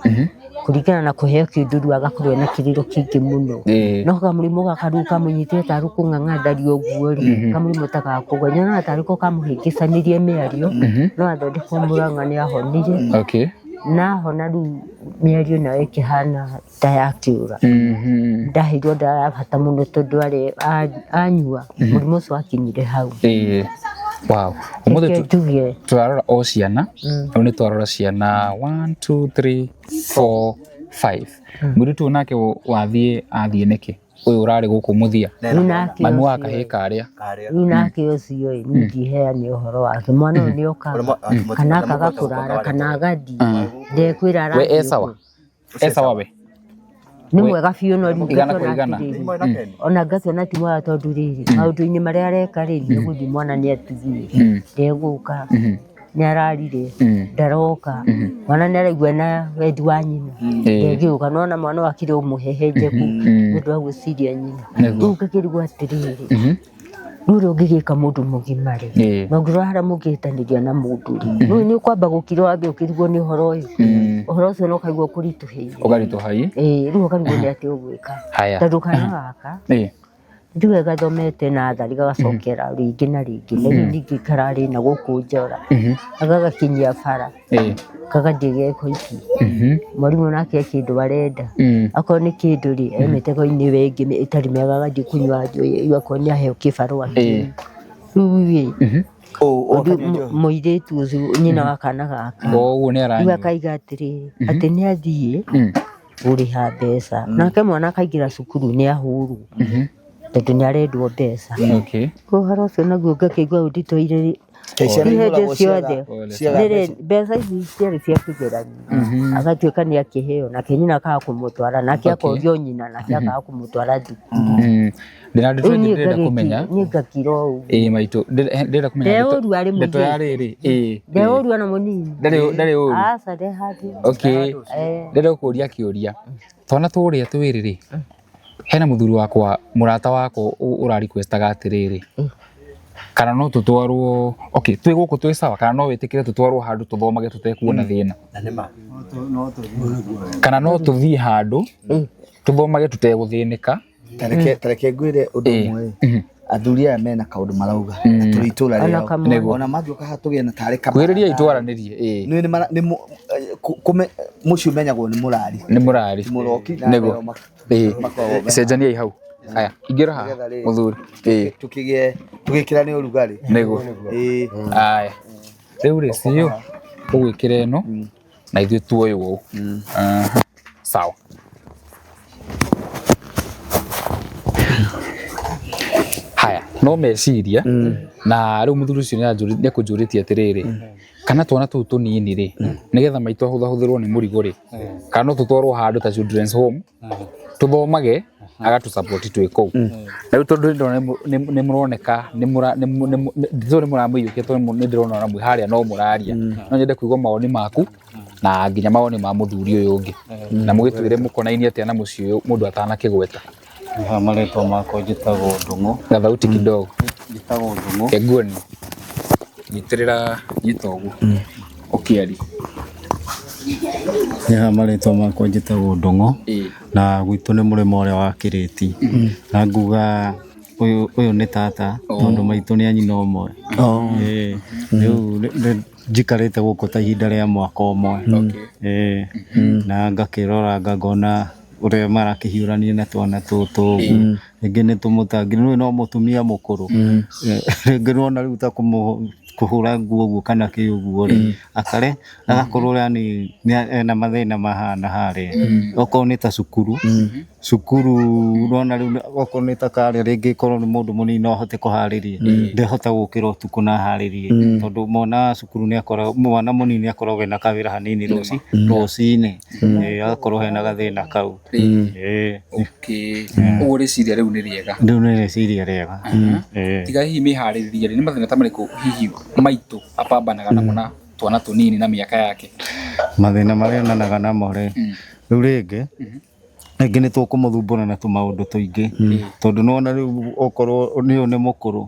kuringana na kuheo kĩnduru agakorwo na kiriro kĩingĩ mũno no kamũrimũ gakaru kamunyitĩte taru kũng'ang'andaria ũguo ri kamũrimũ takakũgonya na tariko kamuhĩngĩcanirie mĩario no athondekwo Mũrang'a nĩ ahonire na hona rĩu mĩario nayo ĩkĩhana ta yakĩũra ndaheirwo ndawa ya bata mũno tondũ anyua mũrimũ ũcio wakinyire hau. Wow. Umuthi turarora o ciana au ni twarora ciana 1 2 3 4 5 muritu nake wathie athie niki uyu urari guku muthia manu wakahika aria nake ucio ni ndiheani uhoro wake mwana uyu ni oka kana kaga kurara kana agadi ndekwira ara we esawa we ni mwega biũ no rĩu ona ngakĩona ti mwega tondũ rĩrĩ maũndũ-inĩ marĩa areka rĩ nĩ gũthiĩ mwana nĩ atigie ndegũka nĩ ararire ndaroka mwana nĩ araigua na wendi wa nyina ndegĩũka no na mwana wakire ũmũhehenjeku nĩ ũndũ wa gwĩciria nyina rĩu ngakĩrigwo atĩrĩrĩ rĩu ũngĩgĩka mũndũ mũgima rĩ na ũngĩrora mũngĩtanĩria na mũndũ rĩ rĩu nĩ ũkwamba gũkira wathiĩ ũkĩrigwo nĩ ũhoro ũyũ ũhoro ũcio no kaigua kũritũhĩire ũgaritũhai rĩu ũkarigwo nĩ atĩ ũgwĩka tondũ kana gaka njuge gathomete na athari gagacokera rĩngĩ na rĩngĩ na rĩu ningĩ kararĩ na gũkũ Njora agagakinyia bara kagathiĩ geko iki mwarimũ nake kĩndũ arenda akorwo nĩ kĩndũ rĩ mĩtego-inĩ wengĩ ĩtarĩ mĩega agathiĩ kũnyua njohi akorwo nĩ aheo kĩbarũa rĩu mũirĩtu ũcio nyina wa kana gaka rĩu akaiga atĩrĩrĩ atĩ nĩ athiĩ gũrĩha mbeca nake mwana akaingĩra cukuru nĩ ahũrwo tondũ nĩ arendwo mbeca ũhoro ũcio naguo ngakĩigua ũnditũire hĩndĩ ciothe mbeca ici ciarĩ cia kĩgeranio agatuĩka nĩ akĩheo nake nyina akaga kũmũtwara nake akorio nyina nake akaga kũmũtwara thukuru ndĩrenda kũmenya niĩ ngakira ũũ maitũ ndĩrenda kũmenya ndeũru arĩ ndeto ya rĩrĩ ndeũru ona mũnini ndarĩ ũru aca ndehati ndĩrenda gũkũria kĩũria twana tũrĩa twĩrĩ rĩ hena mũthuri wakwa mũrata wako ũra-requestaga atĩrĩrĩ kana no tutwarwo twĩ gũkũ twĩ sawa kana no wĩtĩkĩre tutwarwo handũ tũthomage tũtekuona thĩna kana no tũthiĩ handũ tũthomage tũtegũthĩnĩka tareke ngwĩre ũndũ ũmwe athuri aya mena kaũndũ marauga tũrĩ itũra rĩao ona mathiũka haha tũgĩe na tarĩ kama kwĩrĩria itwaranĩrie mũciĩ ũmenyagwo nĩ mũrari mũroki nĩguo cenjaniai hau aya ingĩra haha mũthuri tũgĩkĩra nĩ ũrugarĩ nĩguo aya rĩu rĩ ciũ ũgwĩkĩra ĩno na ithuĩ tuoywo ũũ sawa haya no meciria na rĩu mũthuri ũcio nĩ akũnjũrĩtie atĩrĩrĩ kana twana tũu tũnini rĩ nĩgetha maitũ ahũthahũthĩrwo nĩ mũrigo rĩ kana no tũtwarwo handũ ta children's home tũthomage agatusupport twĩ kũu rĩu tondũ nĩ mũroneka nĩ mũramũiyũkia tondũ nĩ ndĩrona ona mwĩ harĩa no mũraria no nyende kũigua mawoni maku na nginya mawoni ma mũthuri ũyũ ũngĩ na mũgĩtwĩre mũkonainie atĩa na mũciĩ ũyũ mũndũ atanakĩgweta. Marĩtwa makwa njĩtagwo Ndung'u. Na thauti kidogo. Njĩtagwo Ndung'u. Egoni. Nyitĩrĩra nyita ũguo ũkĩaria. Marĩtwa makwa njĩtagwo Ndung'u na gwitũ nĩ mũrĩmo ũrĩa wa Kĩrĩti na nguga ũyũ nĩ tata tondũ maitũ nĩ anyina ũmwe. Rĩu njikarĩte gũkũ ta ihinda rĩa mwaka ũmwe na ngakĩrora ngona ũrĩa marakĩhiũrania na twana tũtũ rĩngĩ nĩ tũmũtangĩri rĩu no mũtumia mũkũrũ rĩngĩ nona rĩu ta kũhũra nguo ũguo kana kĩ ũguo rĩ akare agakorwo yani ena mathĩna mahana harĩa okorwo nĩ ta cukuru cukuru rona riu okorwo nĩ ta karĩa rĩngĩ korwo nĩ mũndũ mũnini no ahote kũharĩria ndehota gũkĩra ũtukũ na harĩrie tondũ mwana cukuru mwana mũnini akoragwo ena kawĩra hanini rũcinĩ agakorwo hena gathĩna kau. Ũguo rĩciria rĩu nĩ rĩega. Rĩu nĩ rĩciria rĩega. Tiga hihi mĩharĩrĩrie nĩ mathĩna ta marĩkũ hihi maitũ apambanaga namo na twana tũnini na mĩaka yake? Mathĩna marĩa onanaga namo rĩ rĩu rĩngĩ nĩ tũkũmũthumbũra na tũmaũndũ tũingĩ tondũ nĩwona rĩu okorwo nĩyo nĩ mũkũrũ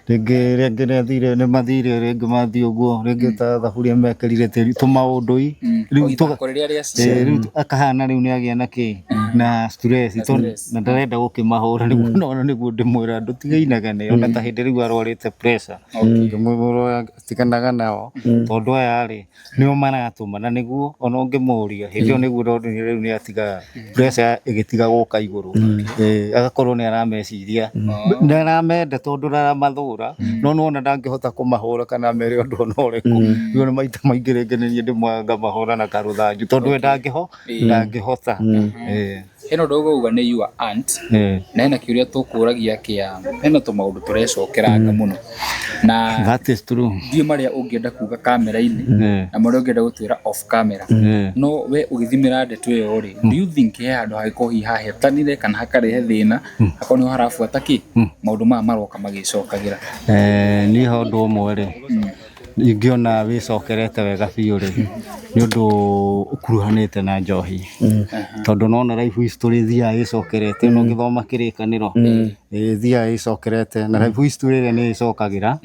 rĩngĩ nĩ mathire rĩngĩ mathiĩ ũguo rĩngĩ ta thaburia mekĩrire tĩri tũmaũndũ rĩu akahana rĩu nĩ agĩa na kĩ na stress na ndarenda gũkĩmahũra rĩu nona nĩguo ndĩmwĩra ndũtigeinagane ona ta hĩndĩ rĩu arwarĩte pressure ndĩmwĩra tiganaga nao tondũ aya rĩ nĩo maratũmana nĩguo ona ũngĩmũria hĩndĩ ĩyo nĩguo rĩu nĩ atiga pressure ĩgĩtiga gũka igũrũ agakorwo nĩ arameciria ndaramenda tondũ ndaramathũra no nona ndangĩhota kũmahũra kana mere ũndũ ona ũrĩkũ rĩu nĩ maita maingĩ rĩngĩ nĩ niĩ ndĩmoyaga ngamahũra na karũthanju tondũ we ndangĩhota. Hena ũndũ ũgauga nĩ your aunt na hena kĩũria tũkũragia hena tũmaũndũ tũrecokeranga mũno na that is true ndiĩ marĩa ũngĩenda kuga kamera-inĩ na marĩa ũngĩenda gũtwĩra off camera no we ũgĩthimĩra ndeto ĩyo rĩ do you think he handũ hagĩkorwo hihi hahetanire kana hakarehe thĩna hakorwo nĩho harabuata kĩ maũndũ maya maroka magĩcokagĩra? Niĩ ũndũ ũmwe rĩ ingĩona wĩcokerete wega biũ rĩ nĩ ũndũ ũkuruhanĩte na njohi tondũ nona life history thiaga ĩcokerete no gĩthoma kĩrĩkanĩro thiaga ĩcokerete na life history ĩrĩa nĩ ĩcokagĩra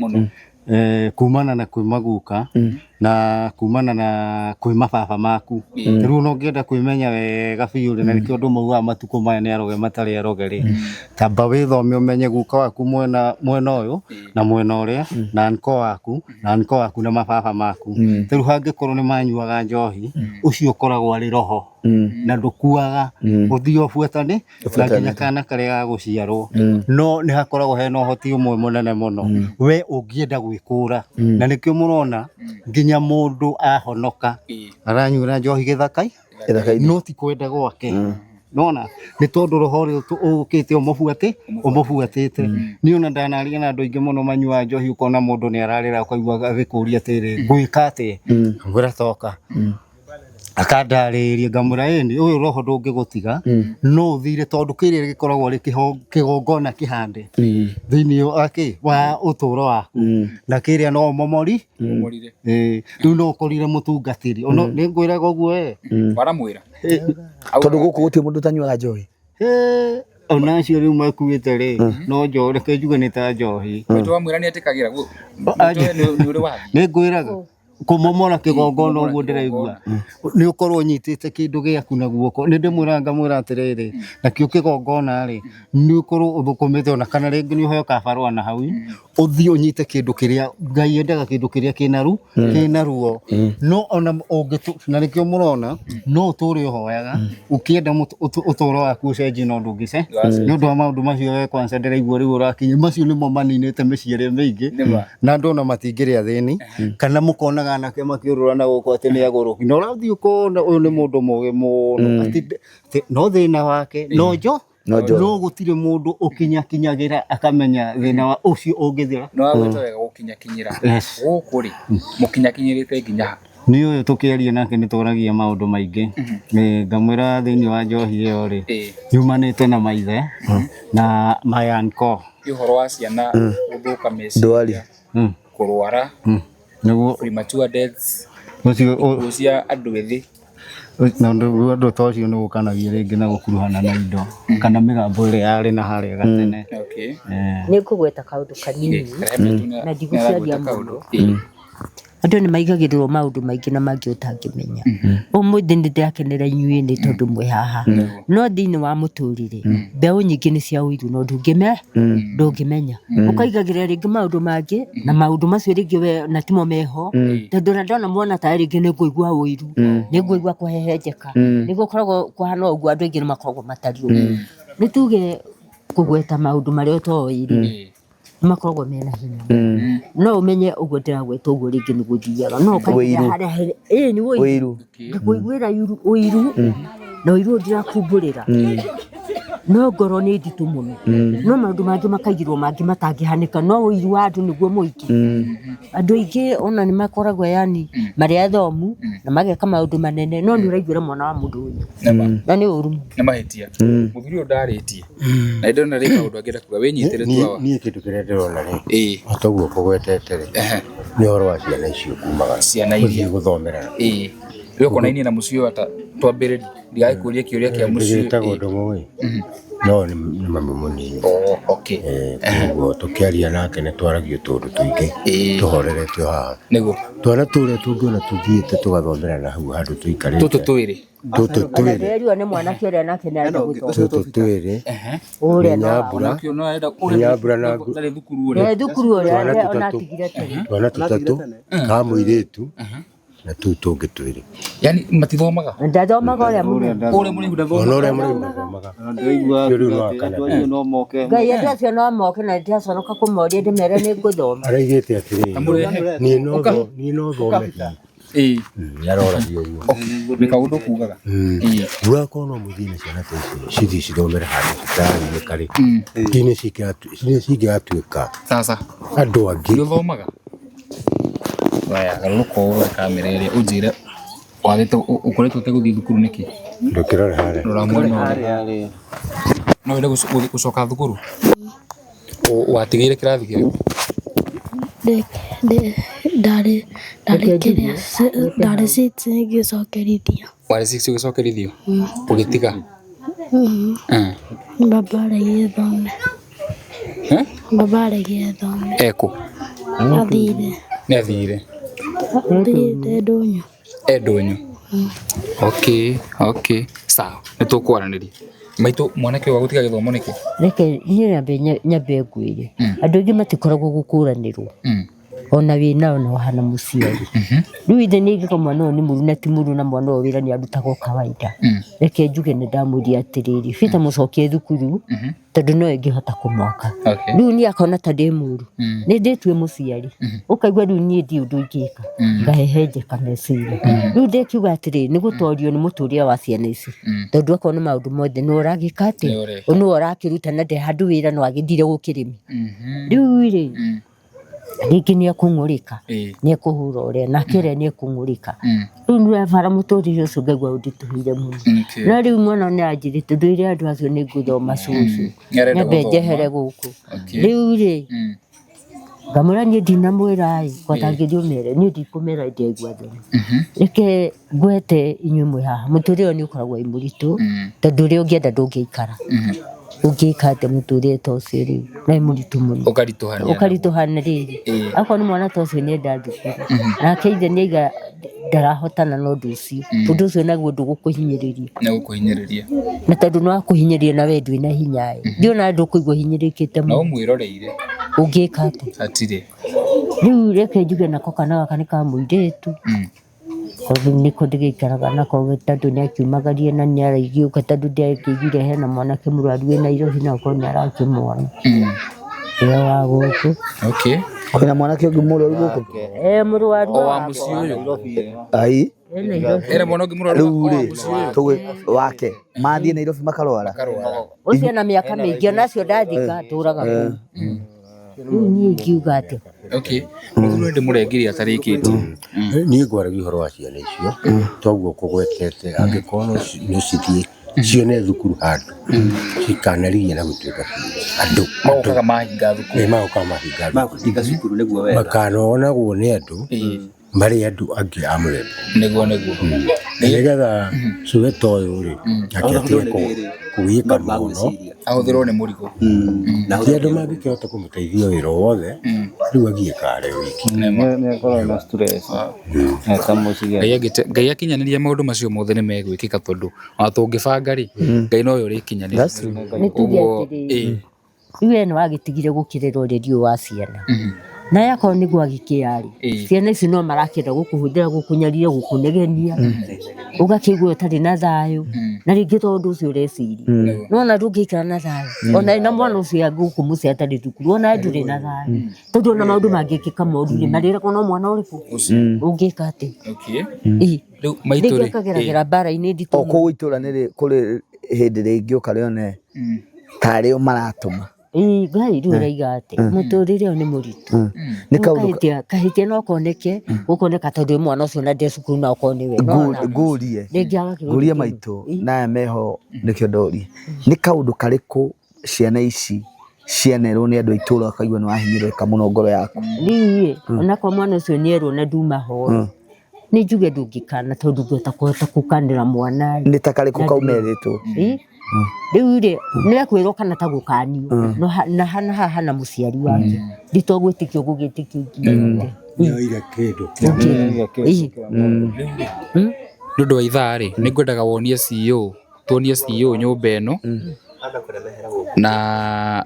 kumana na kwĩ maguka na kumana na kwĩ mababa maku rĩu no ngĩenda kwĩmenya wega biũ na nĩkĩo andũ maugaga matukũ maya nĩ aroge matarĩ aroge rĩ tamba wĩthome ũmenye guka waku mwena ũyũ na mwena ũrĩa na nko waku na mababa maku rĩu hangĩkorwo nĩ manyuaga njohi ũcio ũkoragwo arĩ roho na ndũkuaga ũthiĩ ũbuatane na nginya kana karĩa gagũciarwo no nĩ hakoragwo hena ũhoti ũmwe mũnene mũno we ũngĩenda gwĩkũra na nĩkĩo mũrona nginya mũndũ ahonoka aranyuĩra njohi gĩthaka-inĩ no ti kwenda gwake nona nĩ tondũ roho rĩu ũkĩte ũmũbuatĩte niĩ ona ndanaria na andũ aingĩ mũno manyuaga njohi ũkona mũndũ nĩ ararĩra ũkaigua agĩkũria atĩrĩ ngwĩka atĩ ngwĩra toka akandarĩria ngamũra ĩni ũyũ roho ndũngĩgũtiga no ũthire tondũ kĩrĩa gĩkoragwo arĩ kĩgongona kĩhande thĩinĩ wa ũtũũro waku na kĩrĩa no momori rĩu no ũkorire mũtungatĩri nĩ ngwĩraga ũguo waramwĩra tondũ gũkũ gũtirĩ mũndũ ũtanyuaga njohi ona acio rĩu makuĩte rĩ no njohi reke njuge nĩ ta njohi wamwĩra nĩ etĩkagĩra nĩ ngwĩraga kũmomora kĩgongona ũguo ndĩraigua nĩ ũkorwo ũnyitĩte kĩndũ gĩaku na guoko nĩ ndĩmwĩra ngamwĩra atĩrĩrĩ nakĩo kĩgongona rĩ nĩ ũkorwo ũthũkũmĩte ona kana rĩngĩ nĩ ũheo kabarũa na hau ũthiĩ ũnyite kĩndũ kĩrĩa Ngai endaga kĩndũ kĩrĩa kĩna ruo no ona na nĩkĩo mũrona no ũtũũre ũhoyaga ũkĩenda ũtũũro waku ũcenjie na ũndũ ũngĩce nĩ ũndũ wa maũndũ macio we kwanza ndĩraigua rĩu ũrakinya macio nĩmo maninĩte mĩciĩ mĩingĩ na andũ ona matingĩrĩ athĩni kana mũkonaga anake makĩũrũra na gũkũ atĩ nĩ agũrũki na ũrathiĩ ũkona ũyũ nĩ mũndũ mũũgĩ mũno no thĩna wake no gũtirĩ mũndũ ũkinyakinyagĩra akamenya thĩna wa ũcio ũngĩthira no agwĩta wega gũkinyakinyĩra gũkũ rĩ mũkinyakinyĩrĩte nginya nĩ ũyũ tũkĩaria nake nĩ tũragia maũndũ maingĩ ngamwĩra thĩinĩ wa njohi ĩyo rĩ yumanĩte na maithe na mayanko ũhoro wa ciana gũthũka meciria kũrwara premature deaths cia andũ ethĩ na andũ ta ũcio nĩ gũkanagia rĩngĩ na gũkuruhana na indo kana mĩgambo ĩrĩa yarĩ na harĩa gatene. Nĩ ngũgweta kaũndũ kanini na ndigũciaria mũndũ andũ nĩ maigagĩrĩrwo maũndũ maingĩ na mangĩ ũtangĩmenya ũmũthĩ nĩ ndĩrakenera inyuĩ nĩ tondũ mwĩ haha no thĩinĩ wa mũtũrĩre mbeũ nyingĩ nĩ cia ũiru no ndũngĩmenya ũkaigagĩrĩra rĩngĩ maũndũ mangĩ na maũndũ macio rĩngĩ we na timo meho tondũ na ndona mwana ta rĩngĩ nĩ ngũigua ũiru nĩ ngũigua kũhehenjeka nĩ gũkoragwo kũhana ũguo andũ aingĩ nĩ makoragwo matari ũguo nĩ tuge kũgweta maũndũ marĩa ũtoĩ makoragwo mena hinya no ũmenye ũguo ndĩragweta ũguo rĩngĩ nĩ gũthiaga no ũkaigua harĩa nĩ ũiru ngĩkũiguĩra ũiru no iru ndirakumbũrĩra no ngoro nĩ nditũ mũno no maũndũ mangĩ makaigirwo mangĩ matangĩhanĩka no ũiru wa andũ nĩguo mũingĩ andũ aingĩ ona nĩ makoragwo yani marĩ athomu na mageka maũndũ manene no nĩ ũraiguĩra mwana wa mũndũ ũyũ na nĩ ũru nĩ mahĩtia mũthuri ũyũ ndarĩtie na ndona rĩ maũndũ angĩenda kuga wĩnyitĩre tu hawa niĩ kĩndũ kĩrĩa ndĩrona rĩ otoguo kũgwetete rĩ nĩ ũhoro wa ciana icio kumaga ciana iria gũthomera rĩo konainie na mũciĩ ũyũ ata twambĩrĩrie ndigagĩkũria kĩũria kĩa mũciĩ gĩtagwo ndũmũ no nĩ mami mũnini ũguo tũkĩaria nake nĩ twaragia tũndũ tũingĩ tũhorerete o haha nĩguo twana tũrĩa tũngĩona tũthiĩte tũgathomera na hau handũ tũikarĩte tũtũ twĩrĩ Ndĩrĩrio nĩ mwanake ũrĩa nake nĩ arenda gũthoma tũtũ twĩrĩ ũrĩa Nyambura na thukuru ũrĩa ona atigire tene twana tũtatũ ka mũirĩtu na tũu tũngĩ twĩrĩ yani matithomaga ndathomaga ũrĩa mũnini ona ũrĩa mũnini ndathomaga rĩu no akana Ngai andũ acio no moke na ndiaconoka kũmoria ndĩmere nĩ ngũthoma araigĩte atĩrĩrĩ niĩ no thomethia nĩaroragia ũguo nĩ kaũndũ kugaga ũrakorwo no mũthiĩ na ciana ta ici cithi cithomere handũ citarainĩ karĩ nĩ cingĩgatuĩka sasa andũ angĩ nĩ ũthomaga waya garũrũka ũwe kamera ĩrĩa ũnjĩre ũkoretwo ũtegũthiĩ thukuru nĩkĩ ndũkĩrore harĩa no wende gũcoka thukuru watigĩire kĩrathi kĩrĩkũ ndarĩ six ngĩcokerithia warĩ 6 ũgĩcokerithio ũgĩtiga baba aregire thome ekũ athire nĩ athire Ndũnyũ okay sawa nĩ tũkwaranĩria maitũ mwanake ũyũ gũtiga gĩthomo nĩkĩ reke niĩ nyambe ngwĩre andũ aingĩ matikoragwo gũkũranĩrwo ona wĩna ona wahana mũciari rĩu ithe nĩ aigĩka mwana ũyũ nĩ mũru na ti mũru na mwana ũyũ wĩra nĩ arutagwo kawaida reke njuge nĩ ndamwĩria atĩrĩrĩ bita mũcokie thukuru tondũ no ĩngĩhota kũmwaka rĩu niĩ akona ta ndĩ mũru nĩ ndĩtue mũciari ũkaigua rĩu niĩ ndi ũndũ ingĩka ngahehenjeka meciria rĩu ndĩkiuga atĩrĩrĩ nĩ gũtorio nĩ mũtũrĩre wa ciana ici tondũ akorwo nĩ maũndũ mothe nĩ ũragĩka atĩ nĩ ũrakĩruta na ndĩ handũ wĩra no agĩthire gũkĩrĩmi rĩu rĩ rĩngĩ nĩ ekũng'ũrĩka nĩ ekũhũra ũrĩa nake ũrĩa nĩ ekũng'ũrĩka rĩu nĩ wabara mũtũrĩre ũcio ngaigua ũnditũhĩire mũno no rĩu mwana nĩ anjĩrĩte ndũire andũ acio nĩ ngũthoma cucu nyambe njehere gũkũ rĩu rĩ ngamwĩra niĩ ndinamwĩra gwatangĩthiĩ ũmere niĩ ndikũmera ndĩaigua thoni reke ngwete inyuĩ mwĩ haha mũtũrĩre ũyũ nĩ ũkoragwo wĩ mũritũ tondũ ũrĩa ũngĩenda ndũngĩikara ũngĩikate mũtũrĩre ta ũcio rĩu na nĩ mũritũ mũno ũkaritũhana rĩrĩ akorwo nĩ mwana ta ũcio nĩ enda thukuru nake ithe nĩ aiga ndarahotana na ũndũ ũcio ũndũ ũcio naguo ndũgũkũhinyĩrĩria na tondũ nĩ wakũhinyĩrĩria na we ndwĩna hinya ndiona ndũkũigua hinyĩrĩkĩte no mwĩroreire ũngĩka atĩ hatirĩ rĩu reke njuge nako kana gaka nĩ ka mũirĩtu koguo nĩko ndĩgĩikaraga nako tondũ nĩ akiumagaria na nĩ araigĩũka tondũ ndĩakĩiguire hena mwanake mũrwaru wĩ Nairobi na okorwo nĩ arakĩmwona ũrĩa wa gũkũ kwĩna mwanake ũngĩ mũrwaru gũkũ mũrwaru wa mũciĩ ũyũ ai era mwana ũngĩ mũrwaru rĩu rĩ tũgĩ wake mathiĩ Nairobi makarwara ũcio na mĩaka mĩingĩ onacio ndathika tũraga kũu rĩu niĩ ngiuga atĩ nĩ ndĩmũrengirie atarĩkĩtie niĩ ngwaragia ũhoro wa ciana icio toguo kũgwetete angĩkorwo no cithiĩ cione thukuru handũ cikanarigia na gũtuĩka andũ magokaga mahinga thukuru mahinga cukuru nĩguo wega makanonagwo nĩ andũ marĩ andũ angĩ a mũthemba nĩguo nĩgetha cuwe ta ũyũ rĩ akĩatige kũgiĩka mũno ahũthĩrwo nĩ mũrigo ti andũ mangĩkĩhota kũmũteithia wĩra wothe rĩu agiĩka arĩ wiki Ngai akinyanĩria maũndũ macio mothe nĩ megwĩkĩka tondũ ona tũngĩbanga rĩ Ngai no yo ũrĩkinyanĩria nĩ tuge atĩrĩrĩ rĩu nĩ wagĩtigire gũkĩrĩrwo rĩriũ wa ciana na yako niguo agikiari ciana ici no marakira gukuhundira gukunyarire gukunegenia ugakigwa utari na thayo na ringi tondu ucio ureciri nona ndungikara na thayo ona na mwana ucio agukumucia atari thukuru ona nduri na thayo tondu na maundu mangikika moru ni marira kono mwana uriku ungika ati riu maituri kageragera bara-ini nditu oko itura niri kuri hindi ringi ukarione tari o maratuma Ngai riu raiga ati muturire ni muritu ni kahitia no koneke gukoneka tondu mwana ucio na ndecukuru na ukoni we ngurie maitu na meho nikio ndorie ni kaundu kariku ciana ici cianerwo ni andu itura akaigua ni wahinyirika muno ngoro yaku ni ona kwa mwana ucio ni erwo na nduma ho ni njuge ndungikana tondu ngota kuhota kukanira mwana ni takariku kaumeritwo riu ri ni akwirwo kana ta gukanio no na hana muciari wake nditogwitikio gugitikio ira kindu nundu wa ithaa ri ni ngwendaga wonie CEO tuonie CEO nyumba ino na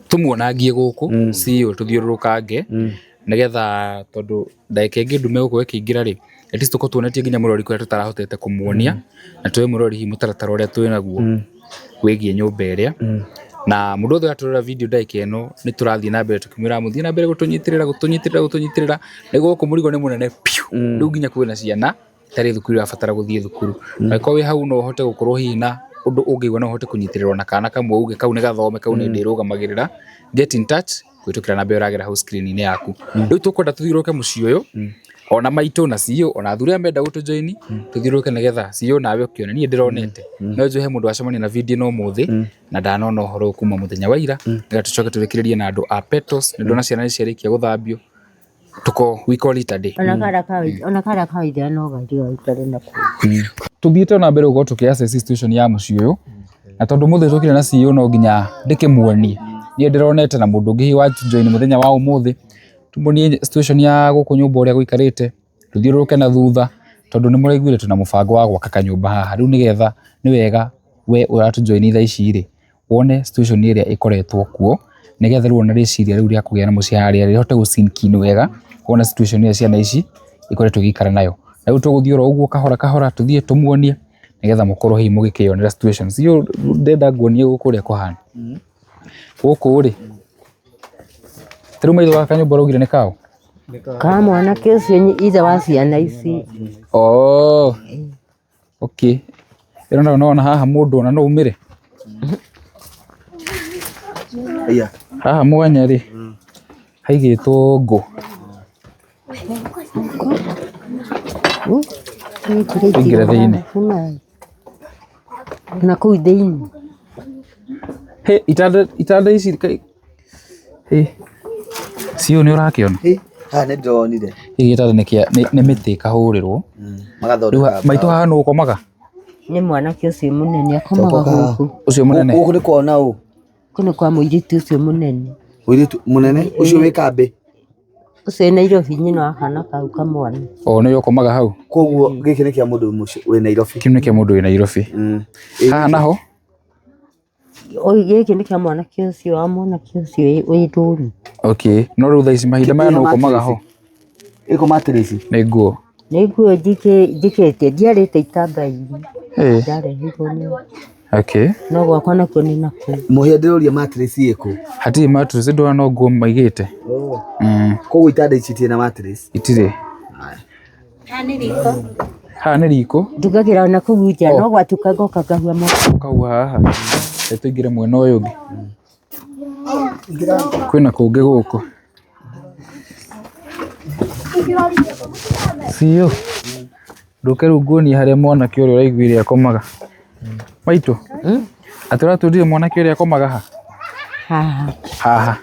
tumuonangie guku CEO tuthiururukange nigetha tondu ndagika ingi ndume guku ikiingira ri at least tuko tuonetie nginya murori kuria tutarahotete kumuonia na tuwe murori hi mutaratara uria twi naguo wigie nyumba iria na mundu othe aturora video ndagika ino ni turathie na mbere tukimwira muthie na mbere gutunyitirira niguo kumurigo ni munene piu riu nginya kwina ciana tari thukuru abatara guthie thukuru na kwa wi hau no uhote gukorwo hi na undu ungigwa no uhote kunyitirira na kana kamwe uge kau ni gathome kau ni ndirugamagira get in touch kwitukira na mbere uragera hau screen ni yaku riu tukwenda tuthiuruke mucii uyu ona maitu na CEO ona athuri amenda gutujoini tuthiuruke nigetha CEO nawe ukiona nie ndironete no njuhe mundu acemania na video no muthi na ndanona uhoro kuma muthenya wa ira ngatucoka turikiririe na andu a Petos ndona ciana ciarikia guthambio tuko we call it a day ona kara kawaida no gadio itare na ku tuthiite na mbere ugo tukiassess situation ya mucii uyu na tondu muthi tukire na CEO no nginya ndikimuonie nie ndironete na mundu ungi wa join muthenya wa umuthi tumuonie situation ya guku nyumba uria guikarite tuthiuruke na thutha tondu ni muraiguire tuna mubango wa gwaka kanyumba haha riu nigetha ni wega we uratujoin itha ici ri wone situation iria ikoretwo kuo nigetha riu ona riciria riu ria kugia na muciari rihote gusinkin wega wona situation iria ciana ici ikoretwo gikara nayo na riu tuguthiura uguo kahora tuthie tumuonie nigetha mukorwo hi mugikionera situations iyo ndenda nguonie guku ria kuhana guku ri Teru maitho wa kanyumba rugire ni kao ka mwana kesi ithe wa ciana ici okay ero naona haha mundu ona no umire haha mwanya ri haigitwo ngo ingire thiini na kuu thiini itanda ici CEO ni urakiona ha ni ndonire igitanda ni miti kahurirwo magathondeka maitu haha no ukomaga ni mwana ucio munene akomaga guku ucio munene guku ni kuona u kuno kwa muiritu ucio munene munene ucio wi kambi ucio Nairobi nyina akana kau kamwana ni ukomaga hau koguo giki ni kia mundu mucio wi Nairobi kimi ni kia mundu wi Nairobi haha naho giki ni kia mwana ucio wa mwana ucio wi nduru okay no riu thaa ici mahinda maya no ukomaga ho iko matrisi ni nguo njikite ndiarite itanga iri ndarehirwo ni okay no gwakwa nakuo ni naku muhia ndiroria matrisi iko hati mattress ndo no nguo maigite koguo itanda ici na matrisi itire ha ni riko ndugagira na kuguja no gwatuka goka gahua mako kau haha tuingire mwena uyu ungi kwina kungi guku CEO nduke riu nguonie haria mwanake uria uraiguire akomaga maitu atura tudire mwanake uria akomaga haha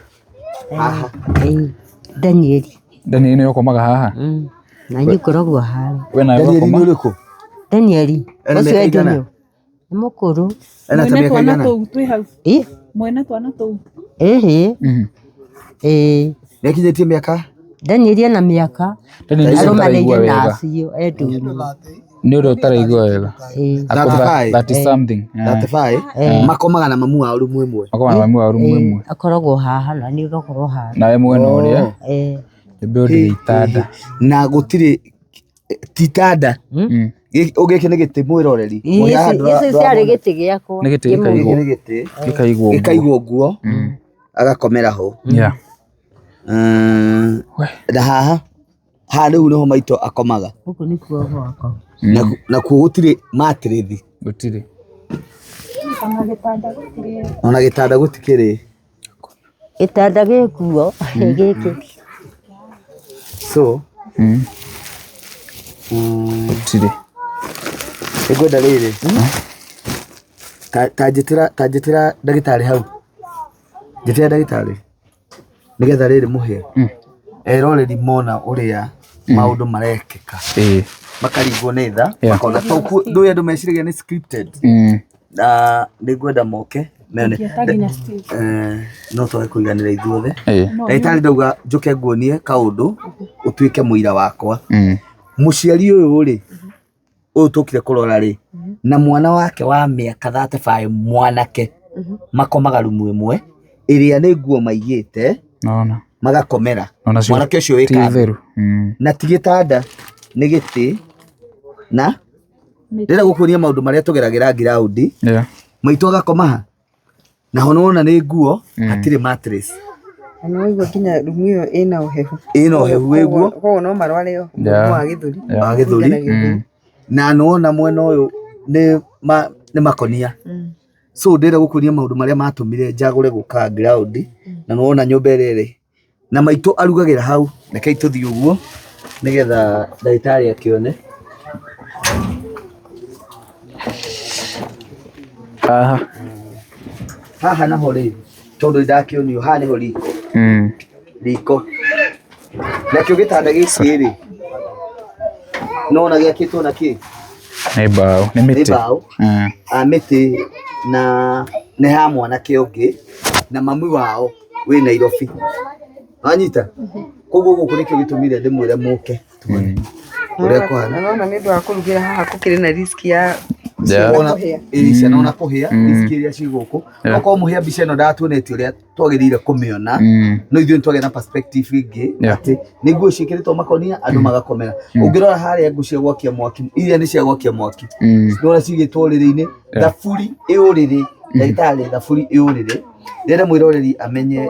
Danieli ni ukomaga haha na nyikoragwo haha wena Danieli ni uriku Danieli ucio ndio mukuru ena tamia tu twi hau mwena twana tu nekinyitie miaka Danieli ana miaka aromanĩire na acio enduni Nĩ ũrĩa ũtaraigua wega. 30 something. 35 makomaga na mamu wao rumu ĩmwe. Makomaga na mamu wao rumu ĩmwe. Akoragwo haha na nĩ ũgakorwo haha. Nawe mwena ũrĩa. Nĩ itanda. Na gũtirĩ titanda. Ũgĩkĩ nĩ gĩtĩ mwĩroreri. Ici ciarĩ gĩtĩ gĩakwa. Nĩ gĩtĩ gĩkaigwo nguo agakomera ho. Na haha rĩu nĩho maitũ akomaga. Gũkũ nĩ kuo gwakwa. Na kuo gũtirĩ matirĩthi. Gũtirĩ. Ona gĩtanda gũtikĩrĩ. Gĩtanda gĩkuo gĩkĩ. So gũtirĩ. Ngwenda rĩrĩ. Ta njĩtĩra ndagĩtarĩ hau. Njĩtĩra ndagĩtarĩ. Nĩgetha rĩrĩ mũhĩa. Eroreri mona ũrĩa maũndũ marekĩka. Makarigwo nĩ tha. Makona ndũĩ andũ meciragia nĩ scripted. Na nĩngwenda moke. No tũge kũiganĩra ithuothe. Ndagĩtarĩ ndauga njũke nguonie kaũndũ ũtuĩke mũira wakwa. Mũciari ũyũ rĩ, ũyũ tũkire kũrora rĩ, na mwana wake wa mĩaka 35 mwanake makomaga rumu ĩmwe ĩrĩa nĩ nguo maigĩte magakomera. Mwanake ũcio wĩka na ti gĩtanda nĩ gĩtĩ na ndĩrenda gũkuonia maũndũ marĩa tũgeragĩra ground. Maitũ agakomaha na hona nĩ nguo hatirĩ mattress. Ano igua kinya rumu ĩyo ĩna ũhehu. Ĩna ũhehu wĩguo. Koguo no marware mũrimũ wa gĩthũri. Wa gĩthũri. Na nona mwena ũyũ nĩ makonia. So ndĩrenda gũkuonia maũndũ marĩa matũmire njagũre gũka ground na nona nyũmba ĩrĩ na maitũ arugagĩra hau. Rekei tũthiĩ ũguo nĩgetha ndagĩtarĩ akĩone. Haha naho rĩ, tondũ ndakĩonio haha nĩho riko. Riko. Nakĩo gĩtanda gĩkĩ rĩ, nona gĩakĩtwo na kĩ? Nĩ mbaũ, nĩ mĩtĩ. Nĩ mbaũ. Mĩtĩ na nĩ ha mwanake ũngĩ na mami wao wĩ Nairobi. Wanyita? Koguo gũkũ nĩkĩo gĩtũmire ndĩmwĩre mũke. Ũrĩa kũhana. Nona nĩ ũndũ wa kũrugĩra haha gũkĩrĩ na risk ya ciana ona kũhĩa risk iria ci gũkũ. Okorwo mũhĩa mbica ĩno ndatuonete ũrĩa twagĩrĩire kũmĩona, no ithuĩ twagĩa na perspective ingĩ atĩ nĩ nguo ciĩkĩrĩtwo makonia andũ magakomera. Ũngĩrora harĩa nguo cia gwakia mwaki iria nĩ cia gwakia mwaki, nona cigĩtwo ũrĩrĩ-inĩ, thaburi ĩũrĩrĩ, ndagĩtarĩ thaburi ĩũrĩrĩ. Ndĩrenda mwĩroreri amenye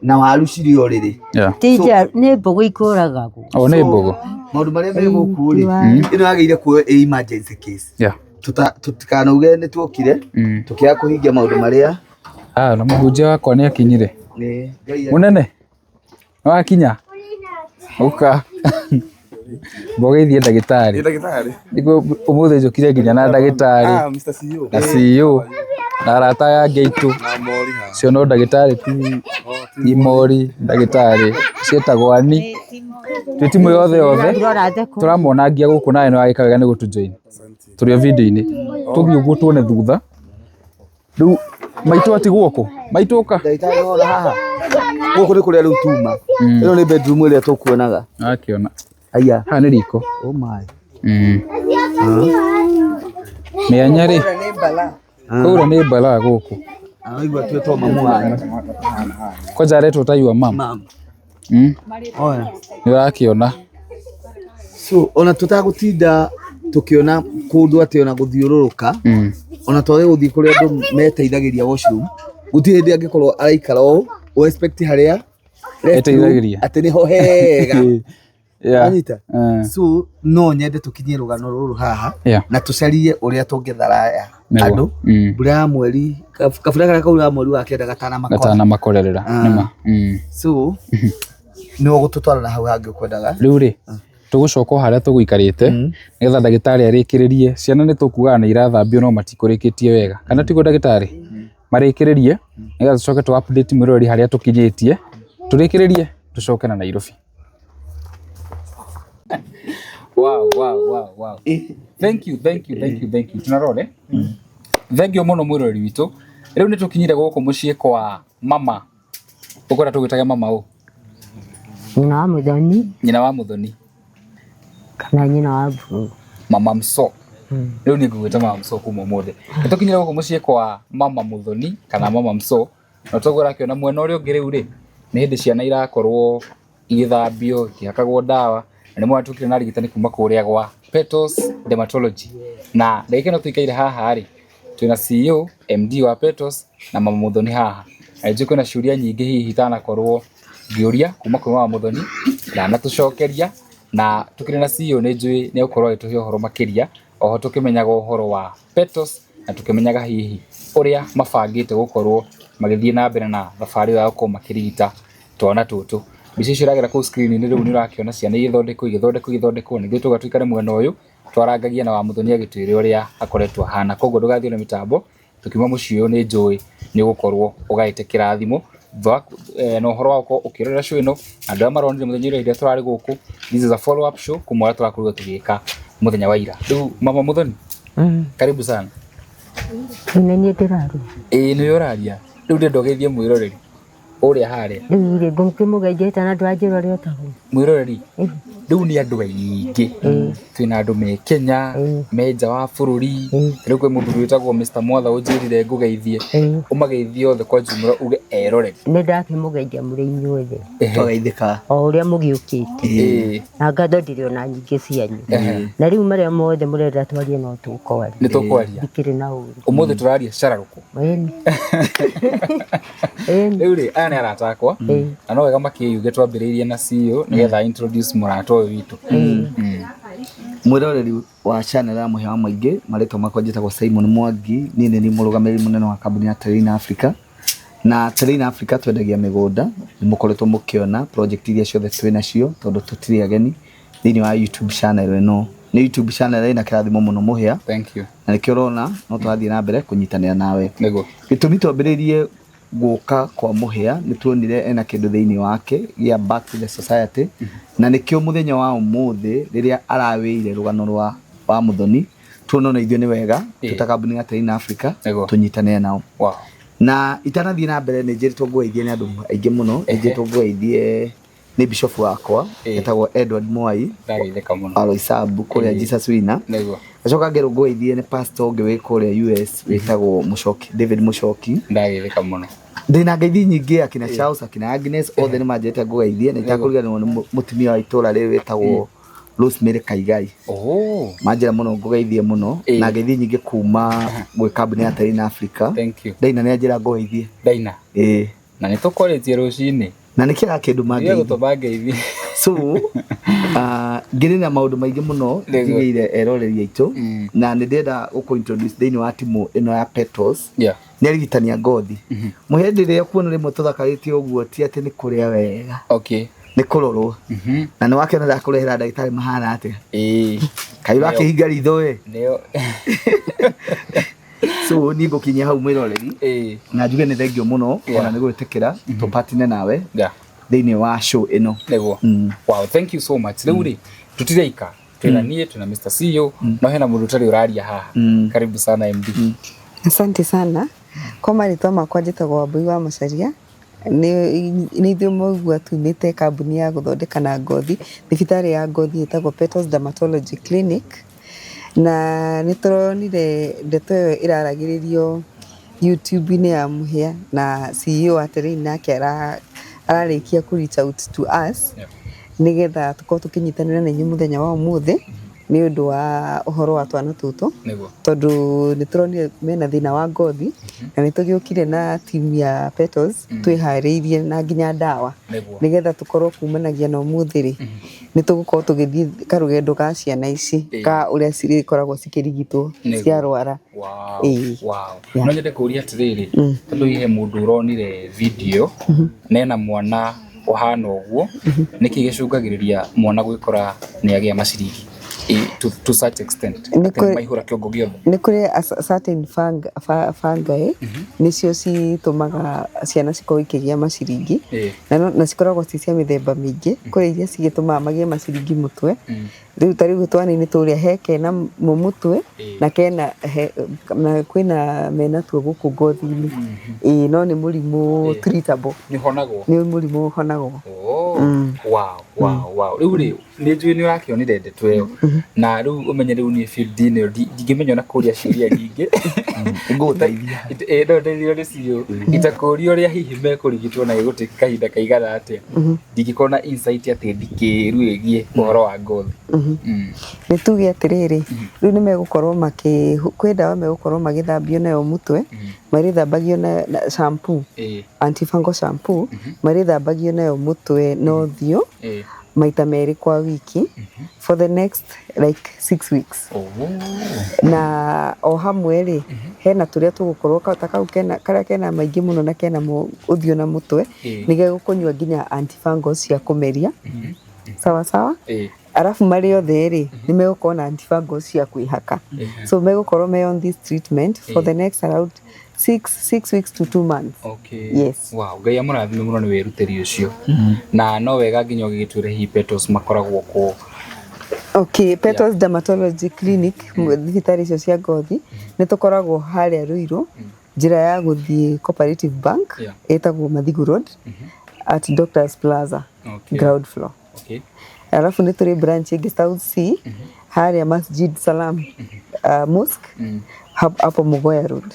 na waru cirĩ ũrĩrĩ. Tija nĩ mbũgũ ikũragagwo. Nĩ mbũgũ. Maũndũ marĩa me gũkũ rĩ, ĩno yagĩrĩire kuoywo emergency case. Tutikanauge nĩ tuokire tukiaga kũhingia maũndũ marĩa. Na mũhunjia wakwa nĩ akinyire. Mũnene nĩ wakinya ũka mbogeithie ndagĩtarĩ. Nĩguo ũmũthĩ njũkire nginya na ndagĩtarĩ na CEO na arata ya ngeitu cio no ndagĩtarĩ ti mori ndagĩtarĩ ciĩtagwo ani. Twĩ timu yothe tũramonangia gũkũ nawe nĩ wagĩka wega nĩ gũtũjoin. Tũrĩ video-inĩ tũthiĩ ũguo tuone thutha. Rĩu maitũ atigwo kũ? Maitũ ũka. Ndagĩtarĩ wona haha. Gũkũ nĩ kũrĩa rĩu tuma. Ĩno nĩ bedroom ĩrĩa tũkuonaga. Akĩona. Aya. Haha nĩ riko. Oh my. Mĩanya rĩ. Kũrĩa nĩ mbala gũkũ. Aigua twĩtwo mamu wanyu. Kwanja aretwo ta your mom. Oya. Nĩ ũrakĩona. So ona tũtagũtinda tukiona kũndũ atĩ ona gũthiũrũrũka ona twage gũthiĩ kũrĩa andũ meteithagĩria washroom gũtirĩ hĩndĩ angĩkorwo araikara ũũ o expect harĩa eteithagĩria atĩ nĩho hega. Anyita. So no nyende tũkinyie rũgano rũrũ haha na tũcarie ũrĩa tũngĩtharaya andũ mbura ya mweri kabura karĩa kaura mweri wa kenda gatana-makorerera. So nĩwe gũtũtwara na hau hangĩ ũkwendaga. Rĩu rĩ tũgũcoka harĩa tũgũikarĩte nĩgetha ndagĩtarĩ arĩkĩrĩrie. Ciana nĩ tũkugaga nĩ irathambio no matikũrĩkĩtie wega, kana tiguo ndagĩtarĩ? Marĩkĩrĩrie nĩgetha tũcoke tũ update mwĩroreri harĩa tũkinyĩtie, tũrĩkĩrĩrie tũcoke na Nairobi. Wow. Thank you. Tunarore. Thank you mũno mwĩroreri witũ. Rĩu nĩ tũkinyire gũkũ mũciĩ kwa mama. Ũkora tũgĩtaga mama ũ? Nyina wa Mũthoni. Nyina wa Mũthoni. Kana nyina wa Mburu. Mama Mso leo ni ngweta Mama Mso kuma mothe tukinyira guko mucie kwa Mama Muthoni kana Mama Mso na tugora kiona mwena uria ungi riu ri ni hindi ciana irakorwo igithambio kiakagwo dawa na ni mwatukire na rigitani kuma kuria gwa Petals Dermatology na ndagika no tuikaire haha ri twina CEO MD wa Petals na Mama Muthoni haha aje kuna ciuria nyingi hihi itanakorwo ngiuria kuma kwa Mama Muthoni na natucokeria na tukire na CEO ni njui ni ukorwo ituhe uhoro makiria oho tukimenyaga uhoro wa Petals na tukimenyaga hihi uria mabangite gukorwo magithie na mbere na thabari yao ko makirigita twana tutu bici ciragera ku screen ni riu ni urakiona ciana igithondekwo ningi tugatuikare mwena uyu twarangagia na Wa Muthoni agitwire uria akoretwo hana koguo ndugathie na mitambo tukima muciĩ uyu ni njui ni gukorwo ugaite kirathimo no horo wako ukirora show ino andu amaronire muthenya ira turari guku this is a follow up show kumora turakuruga tugika muthenya wa ira riu Mama Muthoni karibu sana Nini ndiraru ni yoraria riu ndi ndogeithie mwiroreri uria haria riu ngumugeithie na ndwanjira rio tagu mwiroreri riu ni andu aingi twina andu me Kenya meja wa bururi riu kwi mundu witagwo Mr. Mwatha unjirire ngugeithie umageithie othe kwa jumla uge erore ni ndakimugeithia muri inyuothe twageithika o uria mugiukite na ngatho ndiri ona nyingi cianyu na riu maria mothe murenda twarie no tukwaria ni tukwaria ndikiri na uru umuthi turaria cararuku riu ri aya ni arata akwa na no wega makiyuge twambiriirie na CEO nigetha introduce murata uyu witu mwiroreri wa channel ya Muhia wa Maingĩ maritwa makwa njĩtagwo Simon Mwangi ni ni mũrũgamĩrĩri mũnene wa kambuni ya Terrain Africa na Terrain Africa twendagia mĩgũnda mukoretwo mukiona project iria ciothe twina cio tondu tutiri ageni thini wa YouTube channel ĩno ni YouTube channel ĩna kĩrathimo mũno Muhia thank you na nikio rona no twathie na mbere kunyitanĩra nawe nego gĩtũmi twambĩrĩrie guka kwa Muhia ni tuonire ena kindu thiini wake ya back to the society na nikio muthenya wa umuthi riria arawire rugano rwa Wa Muthoni tuonona ithio ni wega tutakambuni ya Terrain Africa tunyitane nao wow na itanathie na mbere ni njiritwo ngugeithie ni andu aingi muno njiritwo ngugeithie ni bishop wakwa etagwo Edward Mwai ndageitheka muno Aloisabu kuria Jesus Wina nego acoka ngero ngugeithie ni pastor ungi wi kuria US witagwo Mushoki David Mushoki ndageitheka muno ndina ngeithi nyingi akina Charles akina Agnes othe ni manjete ngugeithie na itakuriganirwo ni mutumia wa itura ri witagwo Rosemary Kaigai manjira muno ngugeithie muno na ngeithi nyingi kuma gwi kambuni ya Terrain Africa thank you Daina ni anjira ngugeithie Daina na ni tukoretie rucini na ni kira kindu mangeithi so ngiri na maundu maingi muno ngigeire eroreri aitu na ni ndenda guku introduce thiini wa timu ino ya Petals ni arigitania ngothi muhendi ria kuona rimwe tuthakaritie uguo ti ati ni kuria wega ni kurorwo na ni wakena ndakurehera ndagitari mahana ati kai wake hinga ritho nio so ni ngukinya hau mwiroreri na njuge ni thengio muno ona ni gwitikira tupatine nawe thiini wa show ino nego wow thank you so much riu ri tutireika twina nie tuna Mr. CEO no hena mundu tari uraria haha karibu sana MD asante sana kwa maritwa makwa njĩtagwo Wambui wa Macharia ni ithio mogwa tumite kambuni ya guthondeka na ngothi thibitari ya ngothi ĩtagwo Petals Dermatology Clinic na nituronire ndeto ĩyo iraragĩrĩrio YouTube-inĩ ya Muhia na CEO wa Terrain nake ararikia ku reach out to us nigetha tukorwo tukinyitanĩra na inyuĩ muthenya wa umuthi ni undu wa uhoro wa twana tutu tondu ni turonire mena thina wa ngothi na ni tugiukire na team ya Petals twihariirie na nginya dawa nigetha tukorwo kumanagia na umuthi ri ni tugukorwo tugithie karugendo ka ciana ici ka uria cirikoragwo cikirigitwo ciarwara wow no nyende kuria atiriri tondu ihe mundu uronire video nena mwana uhana uguo niki gicungagiriria mwana gwikora ni agia maciringi to such extent maihura kiongo giothe ni kuri certain fungi nicio citumaga ciana cikorwo ikigia maciringi na cikoragwo ci cia mithemba mingi kuri iria cigitumaga magie maciringi mutwe riu tariu twana-ini turia heke na mumutwe na kena na kwina mena tuo guku ngothi-ini no ni murimu treatable ni honagwo ni murimu honagwo wow riu ri ni njui ni urakionire ndeto iyo na riu umenye riu ni field ni ndingimenya ona kuria ciria nyingi ngũteithia ndo ndeithio ni cio itakuria uria hihi mekurigitwo na igutika kahinda kaigana atia ndingikona insight ati ndikiruigie uhoro wa ngothi ni tuge atiriri riu ni megukorwo kwenda wa megukorwo magithambio nayo mutwe marithambagio na shampoo antifungal shampoo marithambagio nayo mutwe no thio maita meri kwa wiki for the next like 6 weeks. Na o hamwe ri hena turia tugukorwo takau karia kena maingi muno na kena uthio na mutwe nige gukunywa nginya antifungal cia kumeria sawa sawa arafu mari othe ri ni megukorwo na antifungal cia kwihaka so megukorwo me on this treatment for the next around 6 weeks to 2 months. Yes. Wow, Ngai amurathime muno ni wiruteri ucio. Na no wega nginya ugigitwire hi Petals makoragwo ko. Petals Dermatology Clinic thibitari icio cia ngothi ni tukoragwo haria Ruiru njira ya guthie Cooperative Bank etagwo Mathigu Road at Doctors Plaza ground floor. Alafu ni turi branch ingi South C haria Masjid Salam Mosque hapo Mugoya Road.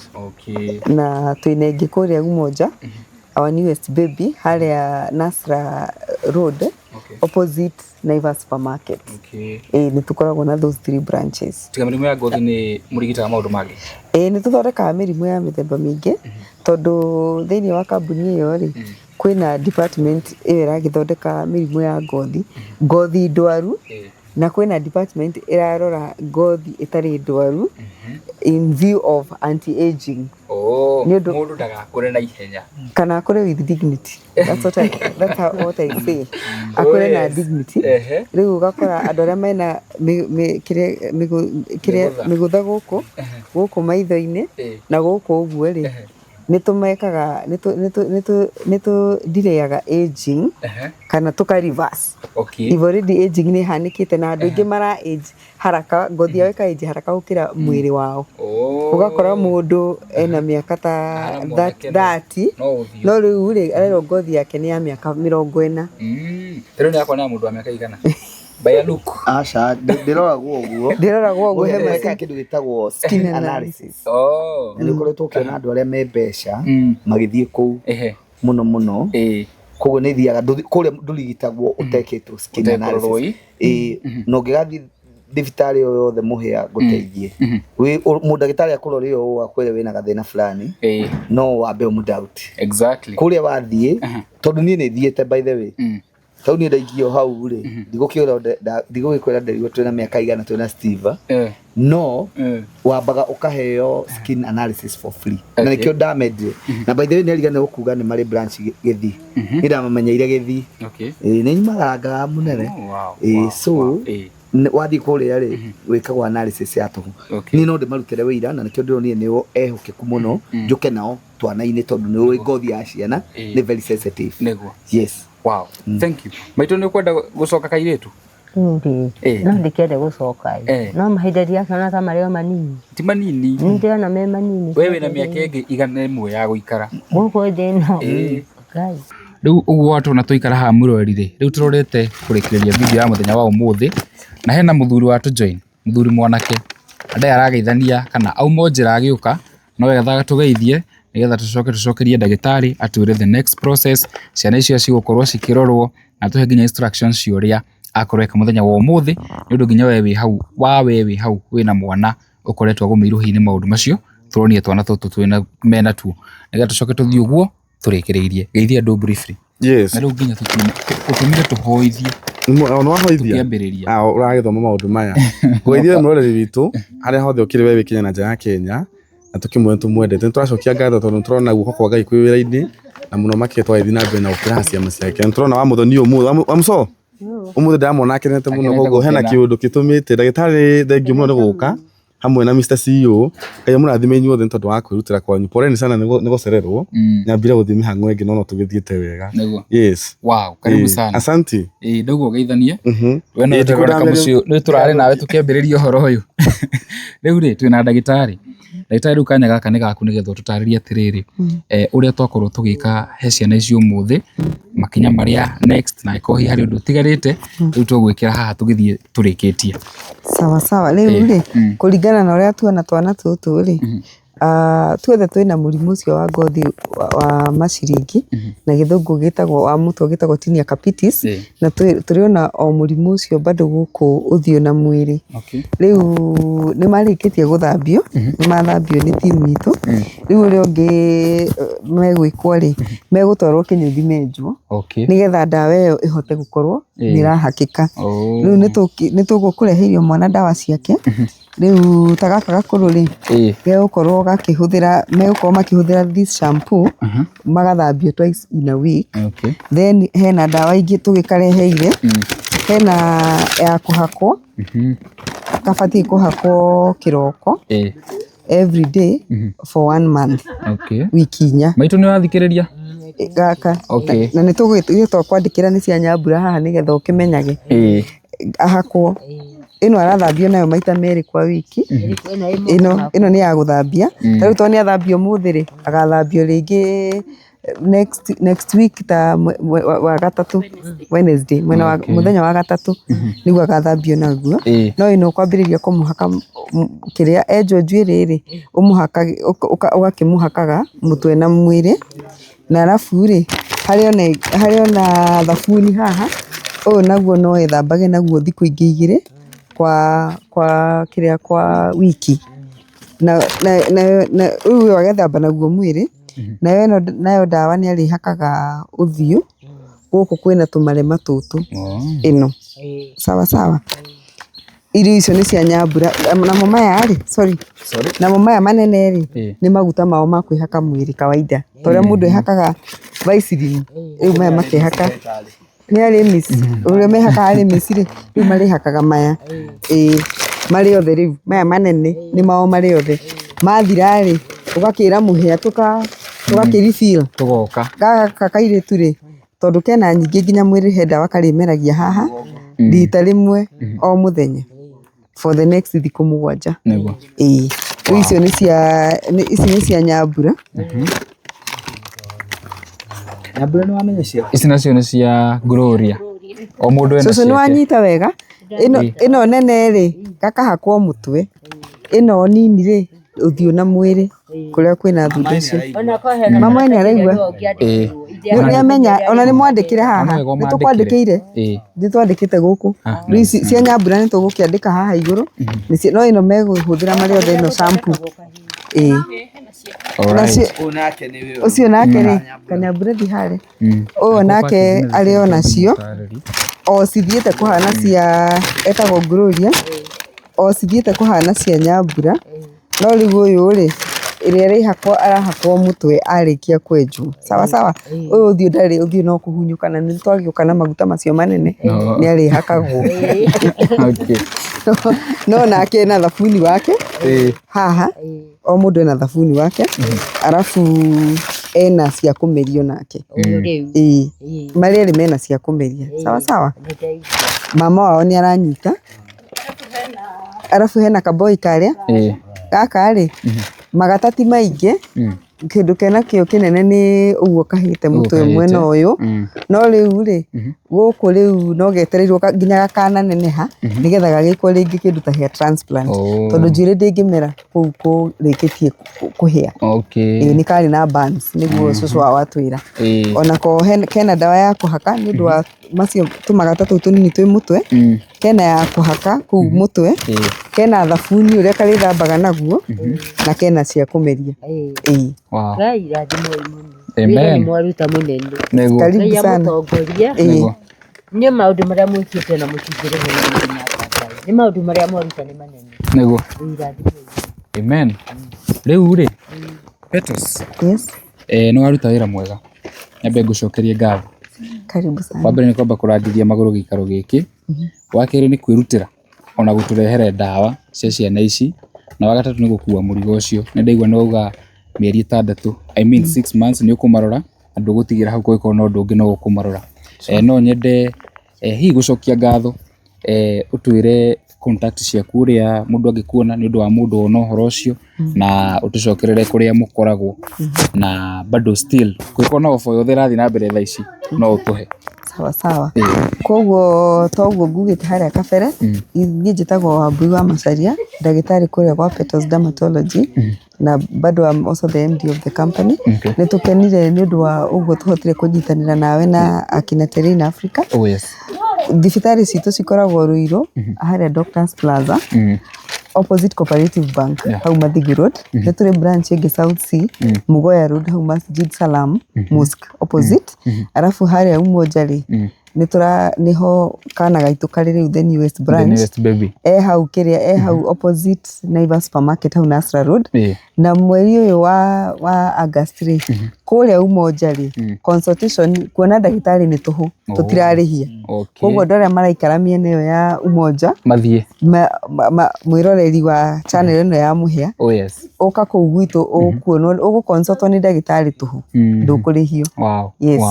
Na tuine ingi kuria Umoja our newest baby haria Nasra Road opposite Naivas Supermarket. Ni tukoragwo na those 3 branches. Tiga mirimu ya ngothi ni murigitaga maundu mangi. Ni tuthondekaga mirimu ya mithemba mingi tondu thiini wa kambuni iyo ri kwina department iyo iragithondeka mirimu ya ngothi ndwaru na kwina department irarora ngothi itari ndwaru in view of anti-aging. Mundu ndagakure na ihenya kana akure with dignity. That's what I say. Akure na dignity. Riu ugakora andu aria mena migutha guku maitho-ini na guku uguo ri nitumekaga nitu aging kana tuka reverse. If already aging ni hanikite na andu ingi mara age haraka ngothi yao age haraka gukira mwiri wao. Ugakora mundu ena miaka ta 30 no riu ri arero ngothi yake ni ya miaka 40. Riu ni akona mundu wa miaka igana by look aca ndiroragwo uguo he meka kindu gitagwo skin analysis. Ni koretwo kiona andu aria me mbeca magithie kuu muno koguo ni thiaga kuria ndurigitagwo uteketwo skin analysis no ngigathi thibitari o yothe muhea guteithie mundu ndagitari akurore yo akwire wina gathina fulani no wambe umdoubt kuria wathie tondu ni thiete by the way tau ni ndaigio hau ri ndigũgikwira nderigwo twina miaka igana twina Steve no wambaga ukaheo skin analysis for free na nikio damage na by the way nerigana gukuga ni mari branch githi ndamamenyeire githi ni nyumaga munene so wathi kuria ri wikagwo analysis ya tuhu ni no ndimarutire wira na nikio ndironi ni ehokeku muno njuke nao twana-ini tondu ni ngothi ya ciana ni very sensitive. Yes. Wow. Thank you. Maito ni kwenda gucoka kairetu? No ndikende gucoka. No mahindaria kana ta mareo manini. Ti manini. Ndiona me manini. Wewe na miaka ingi igana imwe ya guikara. Guko thino. Guys. Riu uguo watu na tuikara ha murorire. Riu turorete kurikiria video ya muthenya wa umuthi na hena muthuri wa tu join. Muthuri mwanake. Ande arageithania kana aumo njira agiuka no wega tugeithie nigetha tucokerie ndagitari atwire the next process ciana icio cigukorwo cikirorwo na tuhe nginya instructions ciuria akoreka muthenya wa umuthi ni undu nginya wewe hau hau wina mwana ukoretwo gumiruhi-ini maundu macio turonie twana tutu twina mena tu nigetha tucoke tuthie uguo turikiriirie geithia andu briefly. Yes. Na riu nginya tutumire tuhoithie no ahoithia uragithoma maundu maya goithia muroreri witu haria hothe ukiri wewe kinya na njaa Kenya na tukimwe tumwendete nituracokia ngatho tondu turona guoko kwa Ngai kwi wira-ini na muno makire twathi na mbere na ukira ciama ciake nturona wa muthoni umu amso umuthi ndamona akenete muno koguo hena kiundu gitumite ndagitari thengiu muno ni guka hamwe na Mr. CEO Ngai murathime inyuothe tondu wa kwirutira kwanyu poreni sana ni gucererwo nyambire guthie mihango ingi no tugithiete wega. Yes. Wow, karibu sana. Asante. Ndogo geithanie we no ndikuona kamucio ni turare nawe tukiambiriria uhoro uyu riu ri twina ndagitari Ndagĩtarĩ kanya gaka nĩ gaku nĩgetha tũtarĩrie atĩrĩrĩ ũrĩa twakorwo tũgĩka he ciana ici ũmũthĩ makinya marĩa next na iko harĩ ũndũ ũtigarĩte rĩu tũgwĩkĩra haha tũgĩthiĩ tũrĩkĩtie. Sawa rĩu rĩ kũringana na ũrĩa tuona twana tũtũ rĩ tuothe twĩna mũrimũ ũcio wa ngothi wa maciringi na gĩthũngũ gĩtagwo wa mũtwe gĩtagwo tinea capitis na tũrĩona o mũrimũ ũcio bado gũkũ ũthiũ na mwĩrĩ. Rĩu nĩ marĩkĩtie gũthambio nĩ mathambio nĩ timu itũ rĩu ũrĩa ũngĩ megwĩkwo rĩ megũtwarwo kĩnyũthi menjwo nĩgetha ndawa ĩyo ĩhote gũkorwo nĩ ĩrahakĩka. Rĩu nĩ tũgũkũreherio mwana ndawa ciake rĩu ta gaka gakũrũ rĩ gegũkorwo gakĩhũthĩra megũkorwo makĩhũthĩra this shampoo magathambio twice in a week. Then hena ndawa ingĩ tũgĩkareheire hena ya kũhakwo kabatiĩ kũhakwo kĩroko every day for 1 month wiki 4. Maitũ nĩ wathikĩrĩria gaka na nĩ tũgũgĩtwo kwandĩkĩra nĩ cia Nyambura haha nĩgetha ũkĩmenyage ahakwo. Ĩno arathambio nayo maita merĩ kwa wiki. Ĩno nĩ ya gũthambia rĩu to nĩ athambio ũmũthĩ rĩ agathambio rĩngĩ next week ta wa gatatũ Wednesday mũthenya wa gatatũ nĩguo agathambio naguo. No ĩno ũkwambĩrĩria kũmũhaka kĩrĩa enjwo njuĩrĩ rĩ ũgakĩmũhakaga mũtwe na mwĩrĩ na arabu rĩ harĩ ona thabuni haha ũyũ naguo no ethambage naguo thikũ ingĩ 2 kwa wiki na rĩu agethamba naguo mwĩrĩ nayo ndawa nĩ arĩhakaga ũthiũ gũkũ kwĩna tũmarema tũtũ ĩno. Sawa irio icio nĩ cia Nyambura namo maya rĩ namo maya manene rĩ nĩ maguta mao ma kwĩhaka mwĩrĩ kawaida torĩa mũndũ ehakaga Vaseline rĩu maya makehaka nĩ arĩmisi ũrĩa mehakaga arĩmisi rĩ rĩu marĩhakaga maya marĩ othe rĩu maya manene nĩ mao marĩ othe mathira rĩ ũgakĩra mũhĩa tũgakĩrefill tũgoka gaka kairĩtu rĩ tondũ kena nyingĩ nginya mwĩrĩ he ndawa karĩmeragia haha rita rĩmwe o mũthenya for the next thikũ 7. Rĩu icio nĩ cia Nyambura. Nyambura nĩ wamenya cia ici nacio nĩ cia Gloria o mũndũ ena ciake. Nĩ wanyita wega ĩno nene rĩ gakahakwo mũtwe ĩno nini rĩ ũthiũ na mwĩrĩ kũrĩa kwĩna thundo icio. Mama nĩ araigua nĩamenya ona nĩ mwandĩkire haha nĩ tũkwandĩkĩire nĩ twandĩkĩte gũkũ rĩu cia Nyambura nĩ tũgũkĩandĩka haha igũrũ no ĩno megũhũthĩra marĩ othe ĩno shampoo. Ũcio nake rĩ Kanyambura thiharĩ ũyũ nake arĩ o nacio o cithiĩte kũhana cia etagwo Gloria o cithiĩte kũhana cia Nyambura no rĩu ũyũ rĩ ĩrĩa arahakwo mũtwe arĩkia kwenjwo. Sawa ũyũ ũthiũ ndarĩ ũthiũ no kũhunyũka na nĩ twagĩũka na maguta macio manene nĩ arĩhakagwo. No nake ena thabuni wake haha o mũndũ ena thabuni wake arabu ena cia kũmerio nake marĩ erĩ mena cia kũmeria. Sawa mama wao nĩ aranyita arabu hena kaboi karĩa gaka rĩ magatati maingĩ kĩndũ kenakĩo kĩnene nĩ ũguo kahĩte mũtwe mwena ũyũ no rĩu rĩ gũkũ rĩu no getereirwo nginya gakananeneha nĩgetha gagĩkwo rĩngĩ kĩndũ ta hair transplant tondũ njuĩrĩ ndĩngĩmera kũu kũrĩkĩtie kũhĩa. Nĩ karĩ na bands nĩguo cũcũ wao atwĩra onako kena ndawa ya kũhaka nĩ ũndũ wa macio tũmagata tũu tũnini twĩ mũtwe kena ya kũhaka kũu mũtwe kena thabuni ũrĩa karĩthambaga naguo na kena cia kũmeria. Amen. Mwaruta mũnene karibu sana nĩ maũndũ marĩa mwĩkĩte na mũtingĩrĩhwo nĩ maũndũ marĩa mwaruta nĩ manene nĩguo. Amen. Rĩu rĩ Petrus nĩ waruta wĩra mwega nyambe ngũcokerie ngatho. Karibu sana. Wa mbere nĩ kwamba kũrangithia magũrũ gĩikaro gĩkĩ wa kerĩ nĩ kwĩrutĩra ona gũtũrehere ndawa cia ciana ici na wa gatatũ nĩ gũkua mũrigo ũcio. Nĩ ndaigua no uga mĩeri 6 I mean 6 months nĩ ũkũmarora andũ gũtigĩra hau kũngĩkorwo na ũndũ ũngĩ no gũkũmarora. No nyende hihi gũcokia ngatho ũtwĩre contact ciaku ũrĩa mũndũ angĩkuona nĩ ũndũ wa mũndũ ona ũhoro ũcio na utucokerere kuria mukoragwo na bado still kwiko no ofo yothe rathi na mbere thaa ici no utuhe sawa koguo toguo ngugite haria kabere ni njitagwo Wambui wa Macharia ndagitari kuria kwa Petals Dermatology na bado I'm also the MD of the company ni tukenire ni undu wa uguo tuhotire kunyitanira nawe na akina Terrain Africa. Oh yes. Thibitari citu cikoragwo Ruiru haria Doctors Plaza opposite Cooperative Bank hau Mathigi Road. Ni turi branch ingi South Sea Mugoya Road hau Masjid Salam Mosque opposite. Arafu haria Umoja niho kana gaitu kari riu the newest branch hau kiria hau opposite Naivas Supermarket hau Nasra Road. Na mweri uyu wa August kuria Umoja consultation kuona ndagitari ni tuhu tutirarihia koguo ndore maraikara miene yo ya Umoja mathie mwiroreri wa channel ino ya Muhia uka kuu gwitu ukuonwo uguconsultwo ni ndagitari tuhu ndukurihio. Yes.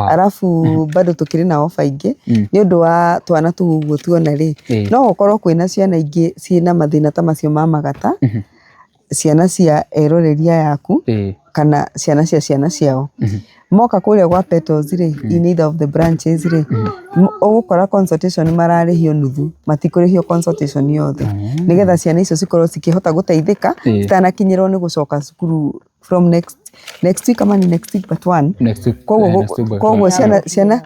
Arafu bado tukiri na offer ingi ni undu wa twana tuguo tuona no ukorwo kwina ciana ingi ciina mathina ta macio ma magata ciana cia eroreria yaku kana ciana cia ciana ciao moka kuria gwa Petals in either of the branches ugukora consultation mararihio nuthu matikurihio consultation yothe nigetha ciana icio cikorwo cikihota guteithika citanakinyirwo ni gucoka cukuru from next week amani next week but one koguo ciana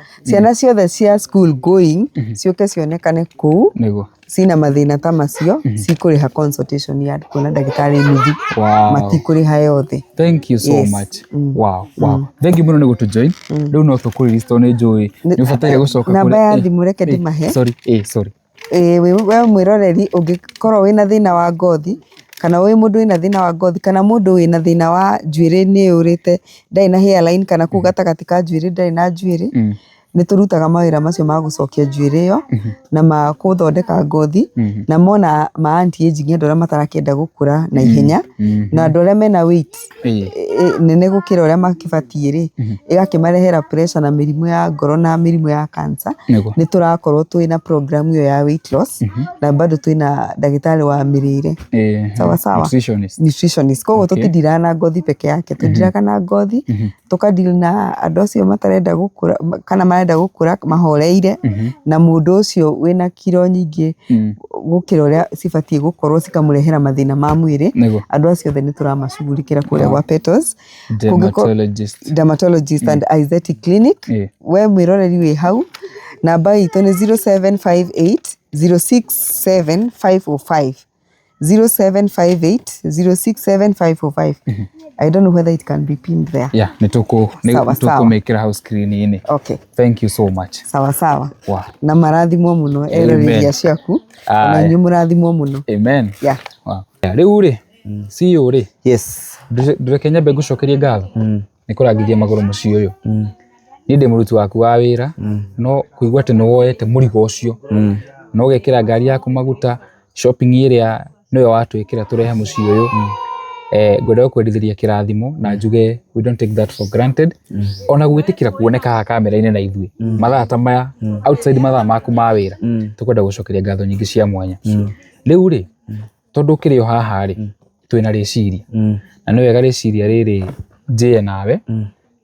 ciothe cia school going cioke cionekane kuu sina mathina ta macio cikuriha consultation ya kuona ndagitari nuthu matikuriha yothe. Thank you so much. Wow. Thank you muno ni gutujoin riu no tukuri listo ni njui ni ufatire gucoka kule namba ya thimu reke ndimahe. Sorry we mwiroreri ungikorwo wina thina wa ngothi kana we mundu wina thina wa ngothi kana mundu wina thina wa njuiri ni urite ndai na hairline kana ku gatagati ka njuiri ndai na njuiri ni turutaga mawira macio ma gucokia njuiri yo na ma kuthondeka ngothi na mona ma anti aging andora matarakienda gukura na ihenya na andora mena weight nene gukira uria makibatie igakimarehera pressure na mirimu ya ngoro na mirimu ya cancer. Ni turakorwo twina program yo ya weight loss na bado twina ndagitari wa mirire sawa nutritionist koguo tutidira na ngothi peke yake tudiraga na ngothi tukadil na andu acio matarenda gukura kana marenda gukura mahoreire na mundu ucio wina kiro nyingi gukira uria cibatie gukorwo cikamurehera mathina ma mwiri andu acio ni turamacugurikira kuria gwa Petals Dermatologist and Aesthetic Clinic. We mwiroreri wi hau namba itu ni 0758 067505 0758067505. I don't know whether it can be pinned there. Nituko make house screen ini. Okay. Thank you so much. Sawa. Na marathimwo muno eroreria ciaku na nyu murathimwo muno. Amen. Riu ri CEO ri. Yes. Ndureke nyambe ngucokerie ngatho ni kurangithia maguru mucio uyu ni ndi muruti waku wa wira no kuigwa ati no woete murigo ucio no gekira ngari yaku maguta shopping area no watwikira turehe mucio uyu ngwenda kwendithiria kirathimo na njuge we don't take that for granted ona gwitikira kuoneka ha kamera-ini na ithui mathaa ta maya outside mathaa maku ma wira tukwenda gucokeria ngatho nyingi cia mwanya. Riu ri tondu kirio haha ri twina riciria na no wega riciria riri njie nawe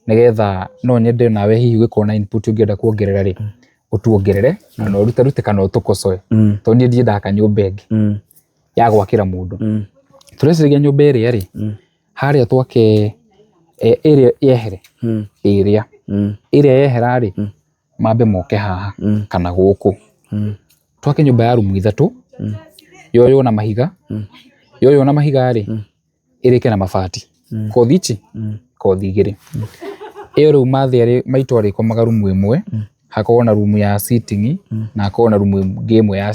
nigetha no nyende nawe hihi giko na input ungienda kuongerera ri utuongerere na no rute kana utukocoe to nie ndienda kanyumba ingi ya gwakira mundu tureciria nyumba iria ri haria twake area yehere area yehera ri mambe moke haha kana guku twake nyumba ya rumu ithatu yoyo na mahiga yoyo na mahiga ri irike na mabati kothi igiri iyo ru mathi ari maitwari ko magarumu imwe hakorwo na rumu ya sitting na hakorwo na rumu game ya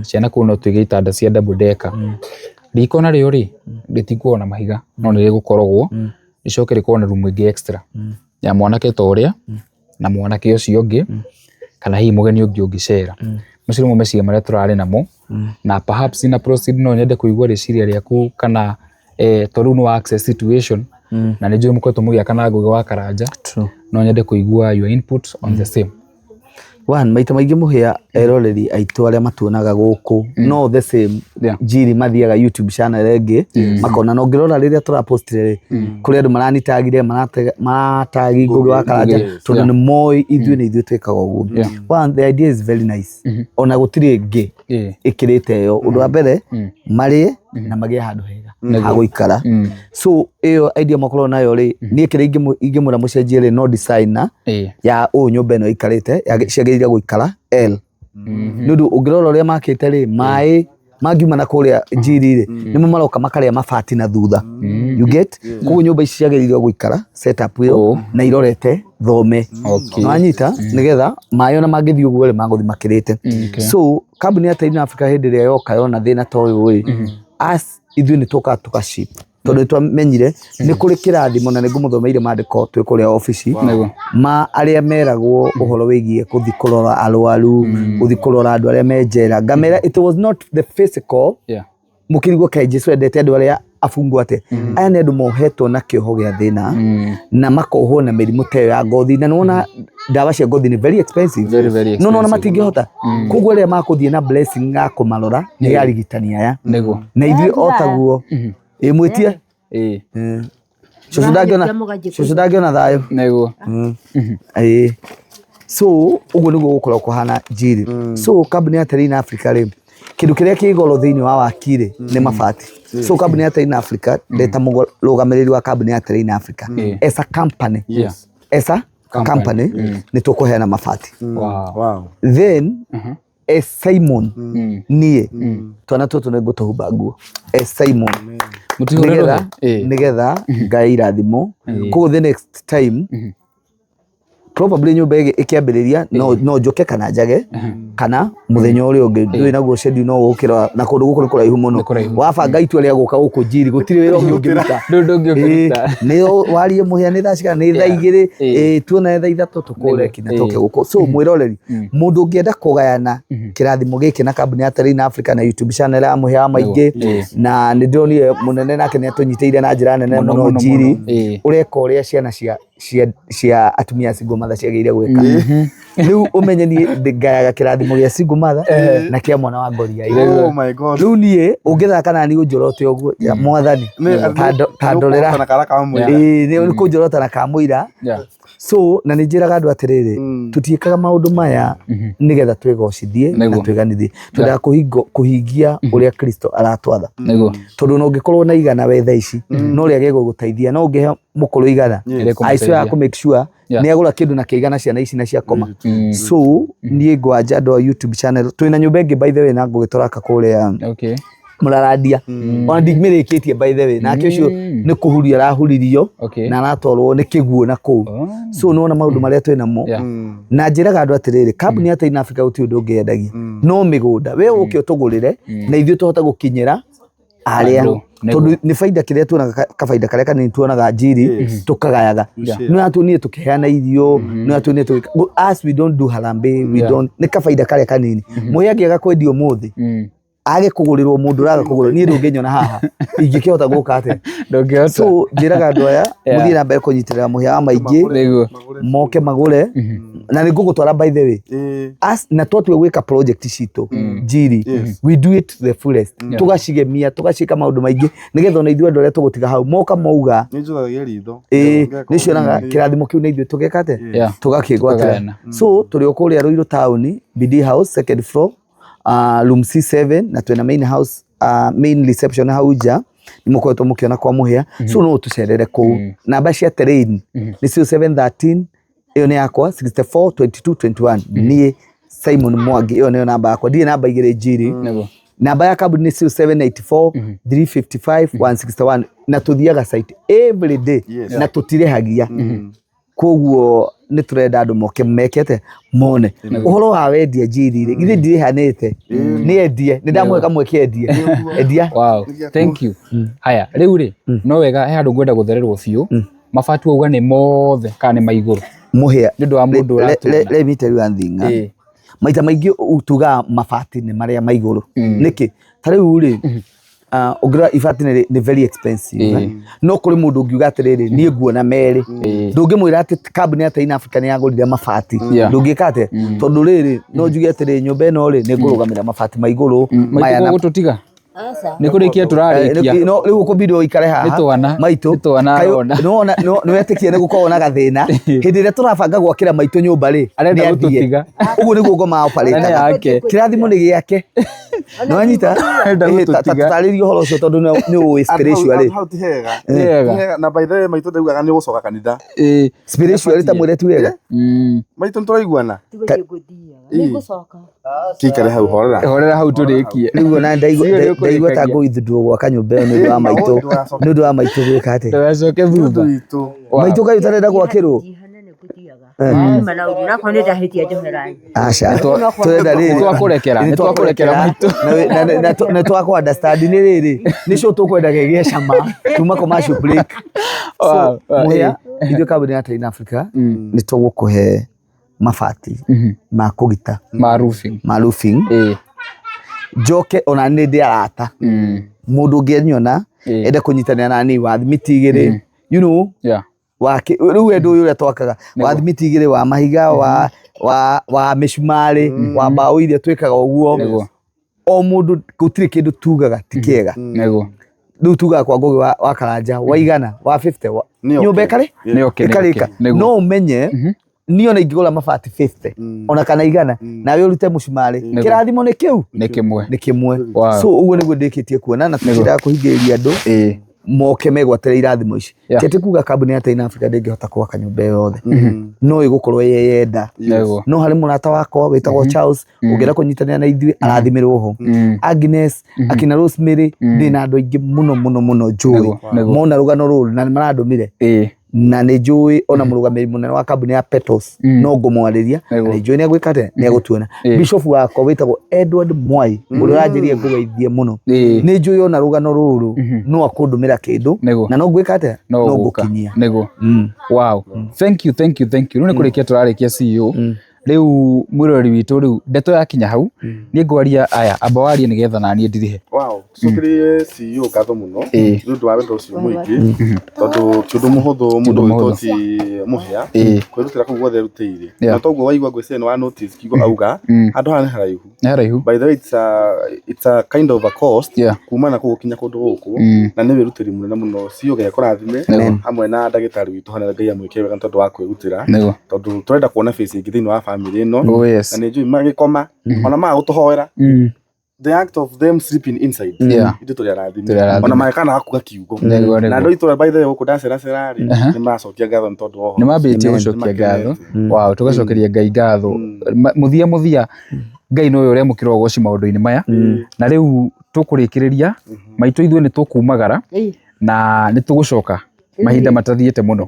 ciana kuno twige itanda cia double decker riko na rio ri ritikwo na mahiga no ni rigukorogwo icoke riko na rumu ingi extra ya mwanake toria na mwanake ucio ungi kana hi mugeni ungi ungicera muciro mumeciria maria turari namo na perhaps in a proceed no nyende kuigwa riciria riaku kana toru no access situation na ni njui mukoretwo mugiaka na ngugi wa Karanja no nyende kuigwa your input on the same. one maita maingĩ mũhĩa eroreri aitũ arĩa matuonaga gũkũ no the same Njiri mathiaga YouTube channel ĩngĩ makona no ngĩrora rĩrĩa tũrapostire kũrĩ andũ maranitagire maratagi Ngũgĩ wa Karanja tondũ nĩ moĩ ithuĩ nĩ ithuĩ twĩkaga ũguo. One, the idea is very nice. Ona gũtirĩ ĩngĩ ĩkĩrĩte yo ũndũ wa mbere marĩe na magĩe handũ hega ha gũikara. So ĩyo idea makorwo nayo rĩ niĩ kĩrĩa ingĩmwĩra mũcenjie rĩ no designer ya nyũmba ĩno ĩikarĩte ciagĩrĩire gũikara L. Nĩ ũndũ ũngĩrora ũrĩa makĩte rĩ maĩ mangiuma na kũrĩa Njiri rĩ nĩmo maroka makarĩa mabati na thutha. You get? Koguo nyũmba ici ciagĩrĩire gũikara setup ĩyo na irorete thome. Wanyita nĩgetha maĩ ona mangĩthiĩ ũguo rĩ magũthiĩ makĩrĩte. So kambuni ya Time Africa hĩndĩ ĩrĩa yoka yona thĩna ta ũyũ rĩ as ithuĩ nĩ tũkaga tũgaship tondũ twamenyire nĩ kũrĩ kĩrathimo na nĩguo mũthomeire maandĩko twĩ kũrĩa ofici ma arĩa meragwo ũhoro wĩgiĩ gũthiĩ kũrora arwaru gũthiĩ kũrora andũ arĩa menjera ngamera it was not the physical mũkĩrigwo kaĩ Jesũ endete andũ arĩa afungwo ate aya nĩ andũ mohetwo na kĩoho gĩa thĩna na makohwo na mĩrimũ ta ya ngothi na nĩwona ndawa cia ngothi nĩ very expensive no matingĩhota koguo arĩa makũthiĩ na blessing ya kũmarora nĩ arigitani aya na ithuĩ otaguo mwĩtie cũcũ ndangĩona thayũ so ũguo nĩguo gũkorwo kũhana Njiri. So kambuni ya Time Africa rĩ kĩndũ kĩrĩa kĩ goro thĩinĩ wa waki rĩ nĩ mabati. So kambuni ya Time Africa ndeta mũrũgamĩrĩri wa kambuni ya Time Africa as a company nĩ tũkũheana mabati. Then Simon niĩ twana tũtũ nĩ ngũtũhumba nguo Simon nĩgetha Ngai irathimo koguo the next time probably nyũmba ĩkĩambĩrĩria no njoke kana njage kana mũthenya ũrĩa ũngĩ ndũĩ naguo schedule no gũkĩra na kũndũ gũkũ nĩ kũraihu mũno wabanga itua rĩa gũka gũkũ Njiri gũtirĩ wĩra ũngĩ ũngĩruta nĩ warie mũhĩa nĩ thaa cigana nĩ thaa igĩrĩ tuona thaa ithatũ tũkũre kinya tũke gũkũ. So mwĩroreri mũndũ ũngĩenda kũgayana kĩrathimo gĩkĩ na kambuni ya Time Africa na YouTube channel ya mũhĩa wa maingĩ na nĩ ndonire mũnene nake nĩ atũnyitĩire na njĩra nene mũno Njiri ũreka ũrĩa ciana cia atumia single mother ciagĩrĩire gwĩka rĩu ũmenye niĩ ngayaga kĩrathimo gĩa single mother na kĩa mwana wa Ngoria rĩu niĩ ũngĩthaka nani ũnjorote ũguo mwathani tandorera nĩ kũnjorota na kamũira. So na nĩ njĩraga andũ atĩrĩrĩ tũtiĩkaga maũndũ maya nĩgetha twĩgocithie na twĩganithie twendaga kũhingia ũrĩa Kristo aratwatha tondũ no ũngĩkorwo na igana we thaa ici no ũrĩa gĩgũgũteithia no ũngĩhe mũkũrũ igana I swear to make sure nĩ agũra kĩndũ na kĩigana ciana ici na ciakoma. So niĩ ngwanja andũ a YouTube channel twĩna nyũmba ĩngĩ by the way na ngũgĩtũraka kũrĩa Mũrarandia ona ndigmĩrĩkĩtie by the way nake ũcio nĩ kũhuria arahuririo na aratwarwo nĩ kĩguũ na kũu. So nĩwona maũndũ marĩa twĩnamo na njĩraga andũ atĩrĩrĩ kambuni ya Time Africa gũtirĩ ũndũ ũngĩendagia no mĩgũnda we ũke ũtũgũrĩre na ithuĩ tũhota gũkinyĩra arĩa tondũ nĩ baida kĩrĩa tuonaga kabaida karĩa kanini tuonaga Njiri tũkagayaga nĩ atuonire tũkĩheana irio nĩ atuonire as we don't do harambee we don't nĩ kabaida karĩa kanini mũhĩa angĩaga kwendio mũthĩ age kũgũrĩrwo mũndũ ũraga kũgũrĩrwo niĩ ndũngĩnyona haha ingĩkĩhota gũka atĩa. So njĩraga andũ aya mũthiĩ na mbere kũnyitĩrĩra mũhĩa wa maingĩ moke magũre na nĩ ngũgũtwara by the way na twatue gwĩka project citũ Njiri we do it the fullest tũgacigemia tũgacika maũndũ maingĩ nĩgetha ona ithuĩ andũ arĩa tũgũtiga hau moka mauga nĩ cionaga kĩrathimo kĩu na ithuĩ tũgeka atĩa tũgakĩgwatĩra. So tũrĩ o kũrĩa Ruiru town BD House second floor room C7 na twena main house main reception hau nja nĩ mũkoretwo mũkĩona kwa mũhĩa. So no tũcerere kũu namba cia terrain nĩ 0713 ĩyo nĩ yakwa 642221 niĩ Simon Mwangi ĩyo nĩyo namba yakwa ndirĩ namba igĩrĩ Njiri namba ya kambuni nĩ 0784 355 161 na tũthiaga site every day na tũtirehagia koguo nĩ tũrenda andũ moke mekete mone ũhoro wa wendia Njiri rĩ githĩ ndirihanĩte nĩ endie nĩ ndamweka mweke endia. Wow, thank you. Haya rĩu rĩ no wega he andũ ngwenda gũthererwo biũ mabati uga nĩ mothe kana nĩ maigũrũ mũhĩa nĩ ũndũ wa mũndũ ũratũna let me tell you one thing maita maingĩ utuga mabati nĩ marĩa maigũrũ nĩkĩ ta rĩu rĩ Ongerera ibati ni very expensive. No kuri mundu ngiuga atiriri nie nguona meri. Ndungimwira ati kambuni ya Tein Africa ni yagurire mabati. Ndungika ate tondu riri no njuge atiri nyumba ino ri ni ngurugamira mabati ma iguru maya na gututiga ni kurikia turarikia no riu kubido ikare haha maitu no wetikie ni gukorwo na gathina hindi ria turabanga gwakira maitu nyumba ri arenda gututiga uguo niguo ngoma operate kirathimo ni giake no anyita tataririo horo ucio tondu ni u spiritual ri hau ti hega na by the way maitu ndaugaga ni gucoka kanitha spiritual ta mwire tu wega maitu nturaiguana ni gucoka kikare hau horera hau turikie riu na ndaigua ta ngũithindwo gwaka nyũmba ĩyo nĩ ũndũ wa maitũ gwĩka atĩ ndũgacoke thutha maitũ kaĩ ũtarenda gwakĩrwo aca tũrenda rĩrĩ nĩ twakũ understand nĩ rĩrĩ nĩcio tũkwenda gĩgĩe cama tuma commercial break mũhĩa ithuĩ kambuni ya Tein Africa nĩ tũgũkũhe mabati ma kũgita ma roofing njoke ona nĩ ndĩ arata mũndũ ũngĩnyona ende kũnyitanĩra na niĩ wa thimiti igĩrĩ you know wake rĩu endũ ũyũ ũrĩa twakaga wa thimiti igĩrĩ wa mahiga wa mĩcumarĩ wa mbaũ iria twĩkaga ũguo o mũndũ gũtirĩ kĩndũ tugaga ti kĩega rĩu tugaga kwa Ngũgĩ wa Karanja wa igana wa 50 nyũmba ĩkarĩka no ũmenye niyo na ingĩgũra mabati 50 ona kana igana nawe ũrute mũcumarĩ kĩrathimo nĩ kĩu nĩ kĩmwe so ũguo nĩguo ndĩkĩtie kuona na tũkĩendaga kũhingĩrĩria andũ moke megwatĩre irathimo ici tete kuga kambuni ya Tein Africa ndĩngĩhota gwaka nyũmba yothe no ĩgũkorwo yeyenda no harĩ mũrata wakwa wĩtagwo Charles ũngĩenda kũnyitanĩra na ithuĩ arathimirwo ho Agnes akina Rosemary ndĩna andũ aingĩ mũno njũĩ mona rũgano rũrũ na marandũmire na nĩ njũĩ ona mũrũgamĩrĩri mũnene wa kambuni ya Petals no ngũmwarĩria na njũĩ nĩ agwĩkate nĩ agũtuona bishop wakwa wĩtagwo Edward Mwai ũrĩa ũranjĩria ngũgeithie mũno nĩ njũĩ ona rũgano rũrũ no akũndũmĩra kĩndũ na no ngwĩkate no ngũkinyia wow thank you rĩu nĩ kũrĩkia tũrarĩkia CEO rĩu mwĩroreri witũ rĩu ndeto yakinya hau nĩ ngwaria aya amba warie nĩgetha na niĩ ndirihe cokerie CEO ngatho mũno nĩ ũndũ wa wendo ũcio mũingĩ tondũ kĩũndũ mũhũthũ mũndũ wĩtoti mũhĩa kwĩrutĩra kũu guothe erutĩire na toguo waigua ngwĩciria nĩ wa notice kiugo auga handũ haha nĩ haraihu by the way it's a kind of a cost kumana kũu gũkinya kũndũ gũkũ na nĩ wĩrutĩri mũnene mũno CEO Ngai akũrathime hamwe na ndagĩtarĩ witũ hana Ngai amwĩke wega tondũ wa kwĩrutĩra tondũ tũrenda kuona face ĩngĩ thĩinĩ wa family ĩno na nĩ njũĩ magĩkoma ona magũtũhoera the act of them sleeping inside itũ tũrĩ arathime ona magĩkana hakuga kiugo na andũ itũra by the way gũkũ ndaceracera rĩ nĩ macokia ngatho nĩ tondũ oho nĩ mambĩtie gũcokia ngatho wow tũgacokeria Ngai ngatho mũthia Ngai no ũrĩa mũkĩrwo goci maũndũ-inĩ maya na rĩu tũkũrĩkĩrĩria maitũ ithuĩ nĩ tũkumagara na nĩ tũgũcoka mahinda matathiĩte mũno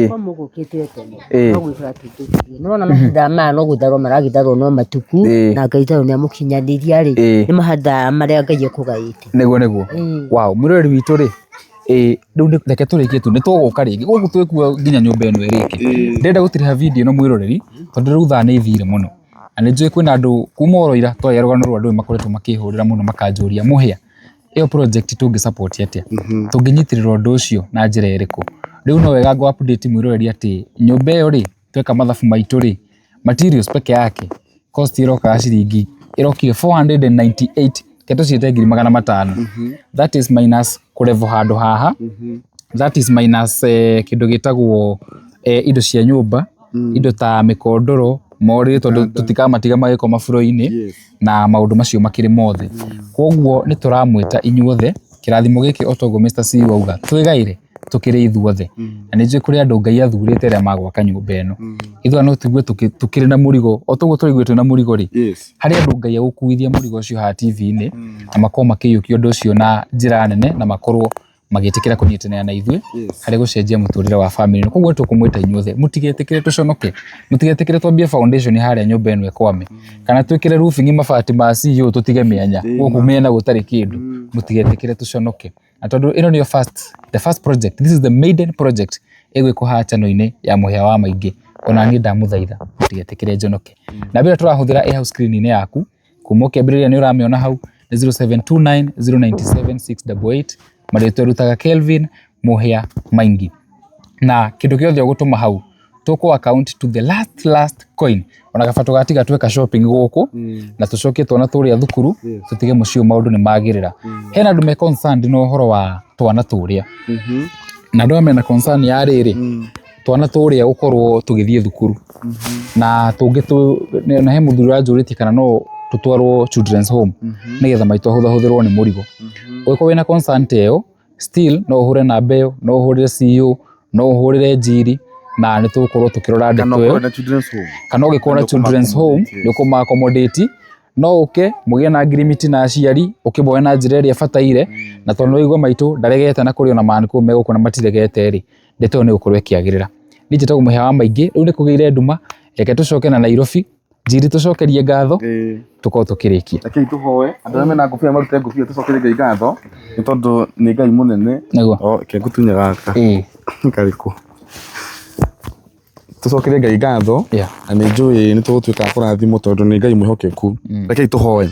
kwa mũgũkĩte tene no gwĩkĩra tũtũkĩrie no na mahinda maya no gũtharwo maragĩtharwo no matuku na Ngai tondũ nĩ amũkinyanĩria rĩ nĩ mahinda marĩa Ngai ekũgaĩte nĩguo wow mwĩroreri witũ rĩ rĩu reke tũrĩkie tu nĩ tũgũka rĩngĩ gũkũ twĩkuo nginya nyũmba ĩno ĩrĩke ndĩrenda gũtiriha video ĩno mwĩroreri tondũ rĩu thaa nĩ ithire mũno na nĩ njũĩ kwĩna andũ kuma oro ira twaria rũgano rwa andũ makoretwo makĩhũrĩra mũno makanjũria mũhĩa ĩyo project tũngĩ support atĩa tũngĩnyitirĩra ũndũ ũcio na njĩra ĩrĩkũ rĩu no wega ngo update mwĩroreri atĩ nyũmba ĩyo rĩ tweka mathabu maitũ rĩ materials peke yake cost ĩroka ciringi ĩrokire 498 keto ciĩte 500 that is minus kũrevo handũ haha that is minus kĩndũ gĩtagwo indo cia nyũmba indo ta mĩkondoro morĩ tondũ tũtikamatiga magĩko mabũrũ-inĩ na maũndũ macio makĩrĩ mothe koguo nĩ tũramwĩta inyuothe kĩrathimo gĩkĩ otoguo Mr. CEO auga twĩgaire tukire ithuothe na nĩnjũĩ kũrĩ andũ Ngai athurĩte arĩa magwaka nyũmba ĩno ithuĩ no tũigue tũkĩrĩ na mũrigo o toguo tũrĩguĩte na mũrigo rĩ harĩ andũ Ngai agũkuithia mũrigo ũcio ha TV-inĩ na makorwo makĩiyũkia ũndũ ũcio na njĩra nene na makorwo magĩtĩkĩra kũnyitanĩra na ithuĩ harĩ gũcenjia mũtũrĩre wa family ĩno koguo tũkũmwĩta inyuothe mũtigetĩkĩre tũconoke mũtigetĩkĩre twambie foundation harĩa nyũmba ĩno ĩkwame kana twĩkĩre roofing mabati ma CEO tũtige mĩanya gũkũ mĩena gũtarĩ kĩndũ mũtigetĩkĩre tũconoke na tondũ ĩno nĩyo the first project this is the maiden project ĩgwĩkwo haha channel-inĩ ya mũhĩa wa maingĩ ona niĩ ndamũthaitha mũtigetĩkĩre njonoke na mbere tũrahũthĩra hau screen-inĩ yaku kuma ũkĩambĩrĩria nĩ ũramĩona hau 0729097688 marĩtwa rutaga Kelvin Muhia Maingi na kĩndũ gĩothe ũgũtũma hau tũkũ account to the last coin ona gabato gatiga tweka shopping gũkũ na tũcokie twana tũrĩa thukuru tũtige mũciĩ maũndũ nĩ magĩrĩra hena andũ me concerned no ũhoro wa twana tũrĩa na andũ amena concern ya rĩrĩ twana tũrĩa gũkorwo tũgĩthiĩ thukuru na tũngĩ na he mũthuri anjũrĩtie kana no tũtwarwo children's home nĩgetha maitũ ahũthahũthĩrwo nĩ mũrigo ũgĩkorwo wĩna concern ĩyo still no ũhũre namba ĩyo no ũhũrĩre CEO no ũhũrĩre Njiri na nĩ tũgũkorwo tũkĩrora ndeto ĩyo kana ũgĩkorwo na children's home nĩ ũkũma accommodate no ũke mũgĩe na agreement na aciari ũkĩboe na njĩra ĩrĩa bataire na tondũ ũigua maitũ ndaregete na kũrĩ ona maandĩko megũkũ na matiregete rĩ ndeto ĩyo nĩ gũkorwo ĩkĩagĩrĩra niĩ njĩtagwo Muhia wa Maingi rĩu nĩ kũgĩire nduma reke tũcoke na Nairobi Njiri tũcokerie ngatho tũkorwo tũkĩrĩkia reke tũhoe andũ arĩa mena ngũbia marute ngũbia tũcokerie Ngai ngatho nĩ tondũ nĩ Ngai mũnene ke ngũtunya gaka karĩkũ tũcokerie Ngai ngatho na nĩ njũĩ nĩ tũgũtuĩka kũrathimwo tondũ nĩ Ngai mwĩhokeku reke tũhoe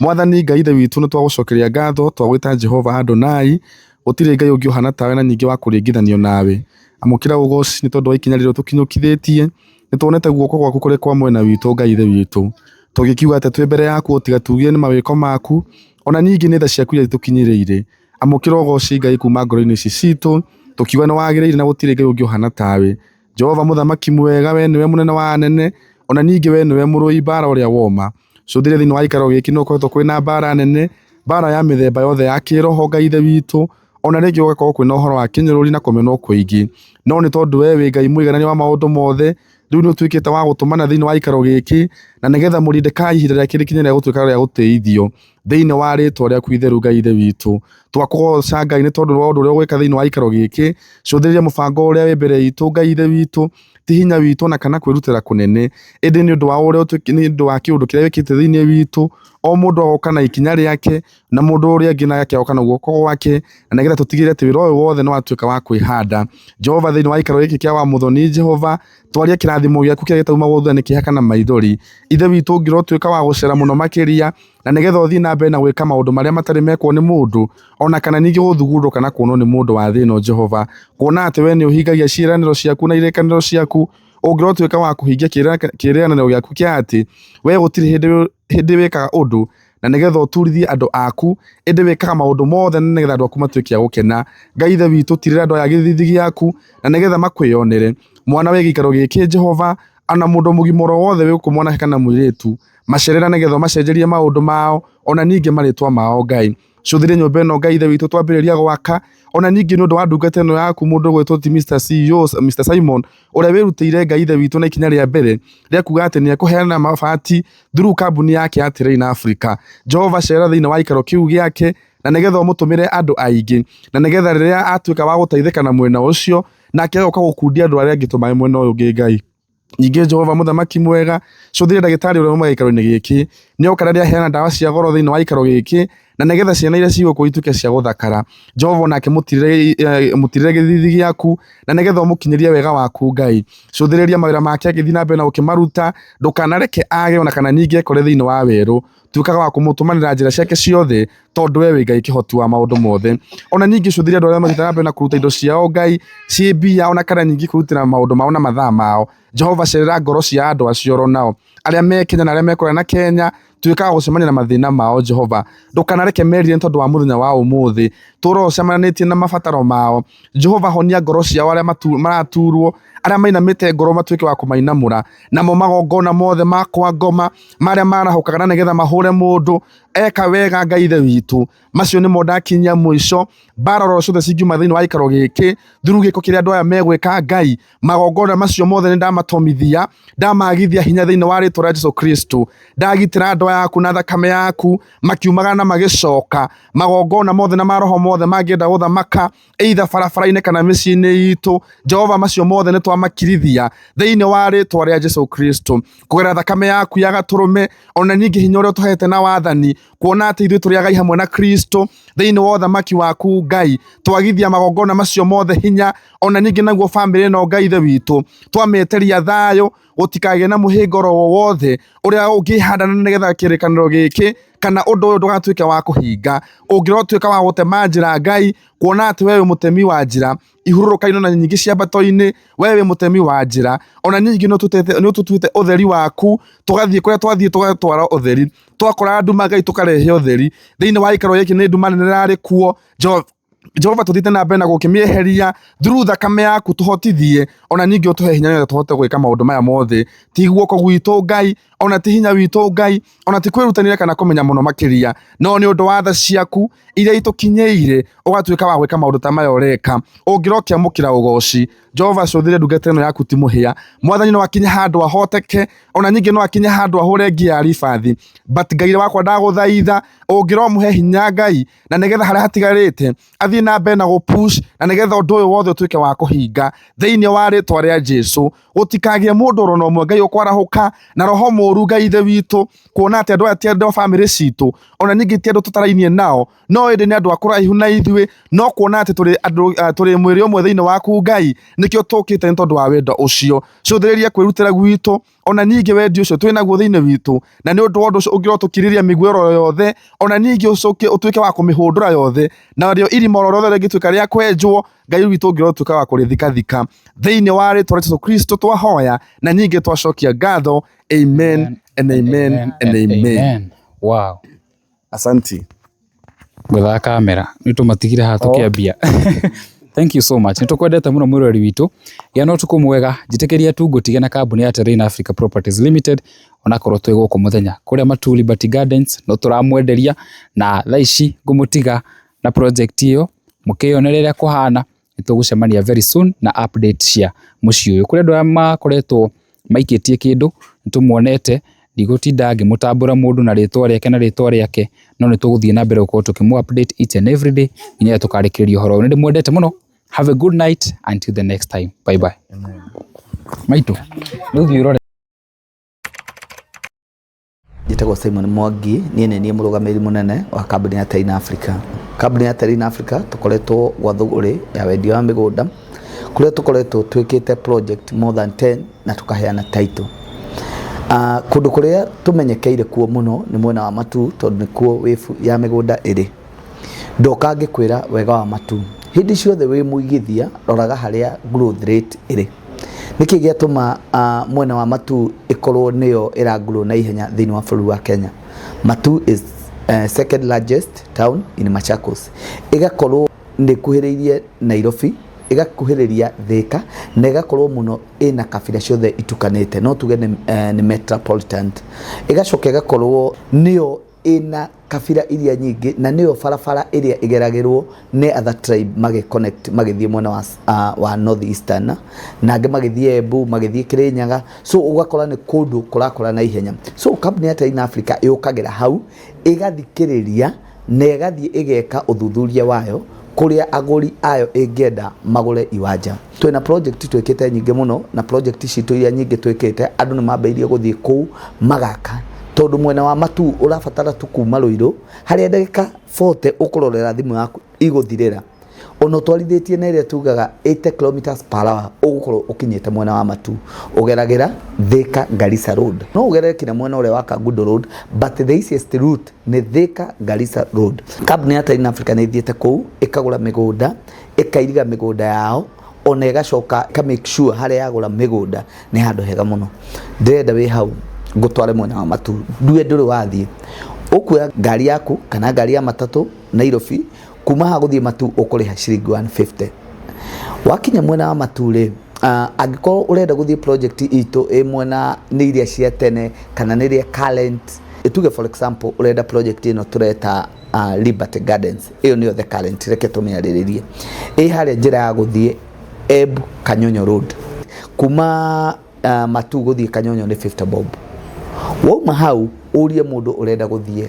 Mwathani Ngai ithe witũ nĩ twagũcokeria ngatho twagwĩta Jehova Adonai gũtirĩ Ngai ũngĩ ũhana tawe na ningĩ wa kũringithanio nawe amũkĩra ũgoci nĩ tondũ wa ikinya rĩrĩa tũkinyũkithĩtie nĩ tuonete guoko gwaku kũrĩ kwa mwena witũ Ngai ithe witũ tũgĩkiuga atĩ twĩ mbere yaku ũtigatugie nĩ mawĩko maku ona ningĩ nĩ tha ciaku iria tũkinyĩrĩire amũkĩra ũgoci Ngai kuma ngoro-inĩ ici citũ tũkiuga nĩ wagĩrĩire na gũtirĩ Ngai ũngĩ ũhana tawe Jehova mũthamaki mwega we nĩwe mũnene wa anene ona ningĩ we nĩwe mũrũi mbara ũrĩa woma cũthĩrĩria thĩinĩ wa ikaro gĩkĩ nĩ ũkoretwo kwĩna mbara nene mbara ya mĩthemba yothe ya kĩroho Ngai ithe witũ ona rĩngĩ ũgakorwo kwĩna ũhoro wa kĩnyũrũri na kũmenwo kwĩingĩ no nĩ tondũ we wĩ Ngai mũiganania wa maũndũ mothe rĩu nĩ ũtuĩkĩte wa gũtũmana thĩinĩ wa ikaro gĩkĩ na nĩgetha Mordecai ihinda rĩake rĩkinye rĩa gũtuĩka rĩa gũtĩithio thĩinĩ wa rĩtwa rĩaku itheru Ngai ithe witũ twakũgoca Ngai nĩ tondũ wa ũndũ ũrĩa ũgwĩka thĩinĩ wa ikaro gĩkĩ cũthĩrĩria mũbango ũrĩa wĩ mbere itũ Ngai ithe witũ ti hinya witũ na kana kwĩrutĩra kũnene ĩndĩ nĩ ũndũ wa ũrĩa nĩ ũndũ wa kĩũndũ kĩrĩa wĩkĩte thĩinĩ witũ o mũndũ agoka na ikinya rĩake na mũndũ ũrĩa angĩ nake agoka na guoko gwake na nĩgetha tũtigĩrĩre atĩ wĩra ũyũ wothe nĩ watuĩka wa kwĩhanda Jehova thĩinĩ wa ikaro gĩkĩ kĩa Wamuthoni Jehova twaria kĩrathimo gĩaku kĩrĩa gĩtauma gũthũa nĩ kĩhaka na maithori ithe witũ ngĩro tuĩka wa gũcera mũno makĩria na nĩgetha ũthiĩ na mbere na gwĩka maũndũ marĩa matarĩ mekwo nĩ mũndũ ona kana ningĩ gũthugundwo kana kuonwo nĩ mũndũ wa thĩ ĩno Jehova kuona atĩ we nĩ ũhingagia ciĩranĩro ciaku na irekanĩro ciaku ũngĩro tuĩka wa kũhingia kĩĩranĩro gĩaku kĩa atĩ we gũtirĩ hĩndĩ wĩkaga ũndũ na nĩgetha ũturithie andũ aku ĩndĩ wĩkaga maũndũ mothe na nĩgetha andũ aku matuĩke a gũkena Ngai ithe witũ tirĩra andũ aya gĩthithi gĩaku na nĩgetha makwĩonere mwana wĩ gĩikaro gĩkĩ Jehova ana mũndũ mũgima oro wothe wĩgũkũ mwanake kana mũirĩtu macerera nĩgetha macenjerie maũndũ mao ona ningĩ marĩtwa mao Ngai cũthĩrĩria nyũmba ĩno Ngai ithe witũ twambĩrĩria gwaka ona ningĩ nĩ ũndũ wa ndungata ĩno yaku mũndũ ũgwĩtwo ti Mr. CEO Mr. Simon ũrĩa wĩrutĩire Ngai ithe witũ na ikinya rĩa mbere rĩa kuga atĩ nĩ ekũheana mabati through kambuni yake ya Terrain Africa Jehova cera thĩinĩ wa ikaro kĩu gĩake na nĩgetha ũmũtũmĩre andũ aingĩ na nĩgetha rĩrĩa atuĩka wa gũteithĩka na mwena ũcio nake agoka gũkundia andũ arĩa angĩ tũmaĩ mwena ũyũ ũngĩ Ngai ningĩ Jehova mũthamaki mwega cũthĩrĩria ndagĩtarĩ ũrĩa uma gĩikaro-inĩ gĩkĩ nĩ oka rĩrĩa aheana ndawa cia goro thĩinĩ wa ikaro gĩkĩ na nĩgetha ciana iria cigũkũ ituĩke cia gũthakara Jehova nake mũtirĩre gĩthithi gĩaku na nĩgetha ũmũkinyĩrie wega waku Ngai cũthĩrĩria mawĩra make agĩthiĩ na mbere na gũkĩmaruta ndũkanareke age ona kana ningĩ ekore thĩinĩ wa werũ tuĩkaga wa kũmũtũmanĩra njĩra ciake ciothe tondũ we wĩ Ngai kĩhoti wa maũndũ mothe ona ningĩ cũthĩrĩria andũ arĩa mathiĩte na mbere na kũruta indo ciao Ngai ciĩ mbia ona kana ningĩ kũrutĩra maũndũ mao na mathaa mao Jehova cerera ngoro cia andũ acio oro nao arĩa me Kenya na arĩa mekũraya na Kenya tuĩkaga gũcemania na mathĩna mao Jehova ndũkanareke merire tondũ wa mũthenya wa ũmũthĩ tũra ũcemanĩtie na mabataro mao Jehova honia ngoro ciao arĩa maraturwo arĩa mainamĩte ngoro matuĩke wa kũmainamũra namo magongona mothe makwa ngoma marĩa marahũkaga na nĩgetha mahũre mũndũ eka wega Ngai ithe witũ macio nĩmo ndakinyia mũico mbara oro ciothe cingiuma thĩinĩ wa ikaro gĩkĩ through gĩko kĩrĩa andũ aya megwĩka Ngai magongona macio mothe nĩ ndamatomithia ndamagithia hinya thĩinĩ wa rĩtwa rĩa Jesũ Kristo ndagitĩra andũ yaku na thakame yaku makiumagara na magĩcoka magongona mothe na maroho mothe mangĩenda gũthamaka either barabara-inĩ kana mĩciĩ-inĩ itũ Jehova macio mothe nĩ twamakirithia thĩinĩ wa rĩtwa rĩa Jesũ Kristo kũgerera thakame yaku ya gatũrũme ona ningĩ hinya ũrĩa ũtũhete na wathani kuona atĩ ithuĩ tũrĩ a Ngai hamwe na Kristo thĩinĩ wa ũthamaki waku Ngai twagithia magongona macio mothe hinya ona ningĩ naguo bamĩrĩ ĩno Ngai ithe witũ twamĩeteria thayũ gũtikagĩe na mũhĩnga oro wothe ũrĩa ũngĩhanda na nĩgetha kĩrĩkanĩro gĩkĩ kana undu uyu ndugatuike wa kuhinga ungirotwika wa gutema njira Ngai kuona ati wewe mutemi wa njira ihururuka-ini na nyingi cia mbato-ini wewe mutemi wa njira ona nyingi no tutuite utheri waku tugathie kuria twathie tugatwara utheri twakora nduma Ngai tukarehe utheri thiini wa ikaro giki ni nduma nene rari kuo Jehova tuthite na mbere na gukimieheria through thakame yaku tuhotithie ona nyingi utuhe hinya nĩgetha tuhote gwika maundu maya mothe ti guoko gwitu Ngai ona ti hinya witu Ngai ona ti kwirutanira kana kumenya muno makiria no ni undu wa tha ciaku iria itukinyeire ugatwika wa gwika maundu ta maya ureka ungirokia mukira ugoci Jehova cuthire ndungata ino yaku ti muhia mwathani no akinye handu ahoteke ona nyingi no akinye handu ahure ngia ribathi but Ngai wakwa ndaguthaitha ungiromuhe hinya Ngai na nigetha haria hatigarite athie na mbere na gupush na nigetha undu uyu wothe utwike wa kuhinga thiini wa ritwa ria Jesu gutikagie mundu oro no mwe Ngai ukwarahuka na roho muru Ngai ithe witu kuona ati andu ati andu family citu ona nyingi ti andu tutarainie nao no indi ni andu akuraihu na ithue no kuona ati turi mwiri umwe thiini waku Ngai nikio tukite ni tondu wa wendo ucio cuthiriria kwirutira gwitu ona nyingi wendi ucio twina guo thiini witu na ni undu wondu ungiro tukiriria miguero yothe ona nyingi ucoke utwike wa kumihundura yothe na rio irima rothe rigitwika ria kwenjwo Ngai witu ungiro tuka wa kurithika thiini wa ritwa Yesu Kristo twahoya na nyingi twacokia ngatho amen and amen and amen. Wow, asanti gwetha kamera nitumatigire ha tukiambia. Thank you so much. Nitukwendete muno mwirori witu ya no tukumwega njitikiria tu ngutige na kambuni ya Terrain Africa Properties Limited ona korwo twi guku muthenya kuria Matu Liberty Gardens no turamwenderia na thaici ngumutiga na project iyo mukionereria kuhana nitugucemania very soon na update cia muci uyu kuria andu makoretwo maikitie kindu nitumuonete ndigũtinda ngĩmũtambũra mũndũ na rĩtwa rĩake na rĩtwa rĩake no nĩ tũgũthiĩ na mbere gũkorwo tũkĩmũ update each and every day nginya tũkarĩkĩrĩria ũhoro nĩ ndĩmwendete mũno. Have a good night until the next time, bye bye. Maitũ rĩu thiĩ ũrore. Njĩtagwo Simon Mwangi niĩ nĩ niĩ mũrũgamĩrĩri mũnene wa kambuni ya Terrain Africa. Kambuni ya Terrain Africa tũkoretwo gwa thũgũrĩ ya wendia wa mĩgũnda kũrĩa tũkoretwo twĩkĩte project more than 10 na tũkaheana title. Kundu kuria tumenyekeire kuo muno ni mwena wa Matu tondu ni kuo wefu ya migunda iri ndoka ngikwira wega wa Matu hindi ciothe wi muigithia roraga haria growth rate iri niki giatuma mwena wa Matu ikorwo niyo ira grow na ihenya thini wa bũrũri wa Kenya. Matu is second largest town in Machakos, igakorwo ndikuhiririe Nairobi, igakuhiriria Thika na igakorwo muno ina kabira ciothe itukanite no tuge ni metropolitan, igacoka igakorwo niyo ina kabira iria nyingi na niyo barabara iria igeragirwo ni other tribe mage connect magithie mwena wa north eastern na ange magithie Embu magithie Kirinyaga, so ugakora ni kundu kurakora na ihenya. So kambuni ya Terrain Africa yukagira hau igathikiriria na igathie igeka uthuthuria wayo kuria aguri ayo ingenda magure iwanja. Twina project twekete nyingi muno na project citu iria nyingi twekete andu ni mambeirie guthie kuu magaka tondu mwena wa Matu urabatara tu kuma Ruiru haria ndagika 40 ukurorera thimu yaku iguthirira ono twarithetie na iria tugaga 80 km/h ugukorwo ukinyite mwena wa Matu ugeragira Thika Garissa Road no ugerere kina mwena ule wa Kangundo Road but the easiest route ni Thika Garissa Road. Kambuni ya Terrain Africa ni thiete kuu ikagura migunda ikairiga migunda yao ona igacoka ka make sure haria yagura migunda ni handu hega muno. Ndenda wi hau ngutware mwena wa Matu ndue nduri wathie ukuya ngari yaku kana ngari ya matatu Nairobi kuma ha guthie Matu ukuriha ciringi 150. Wakinya mwena wa Matu ri angikorwo urenda guthie project itu mwena ni iria cia tene kana ni iria current ituge for example urenda project ino tureta Liberty Gardens iyo niyo the current reke tumiariririe haria njira ya guthie Embu Kanyonyo Road kuma Matu guthie Kanyonyo ni 50 bob. Wauma hau urie mundu urenda guthie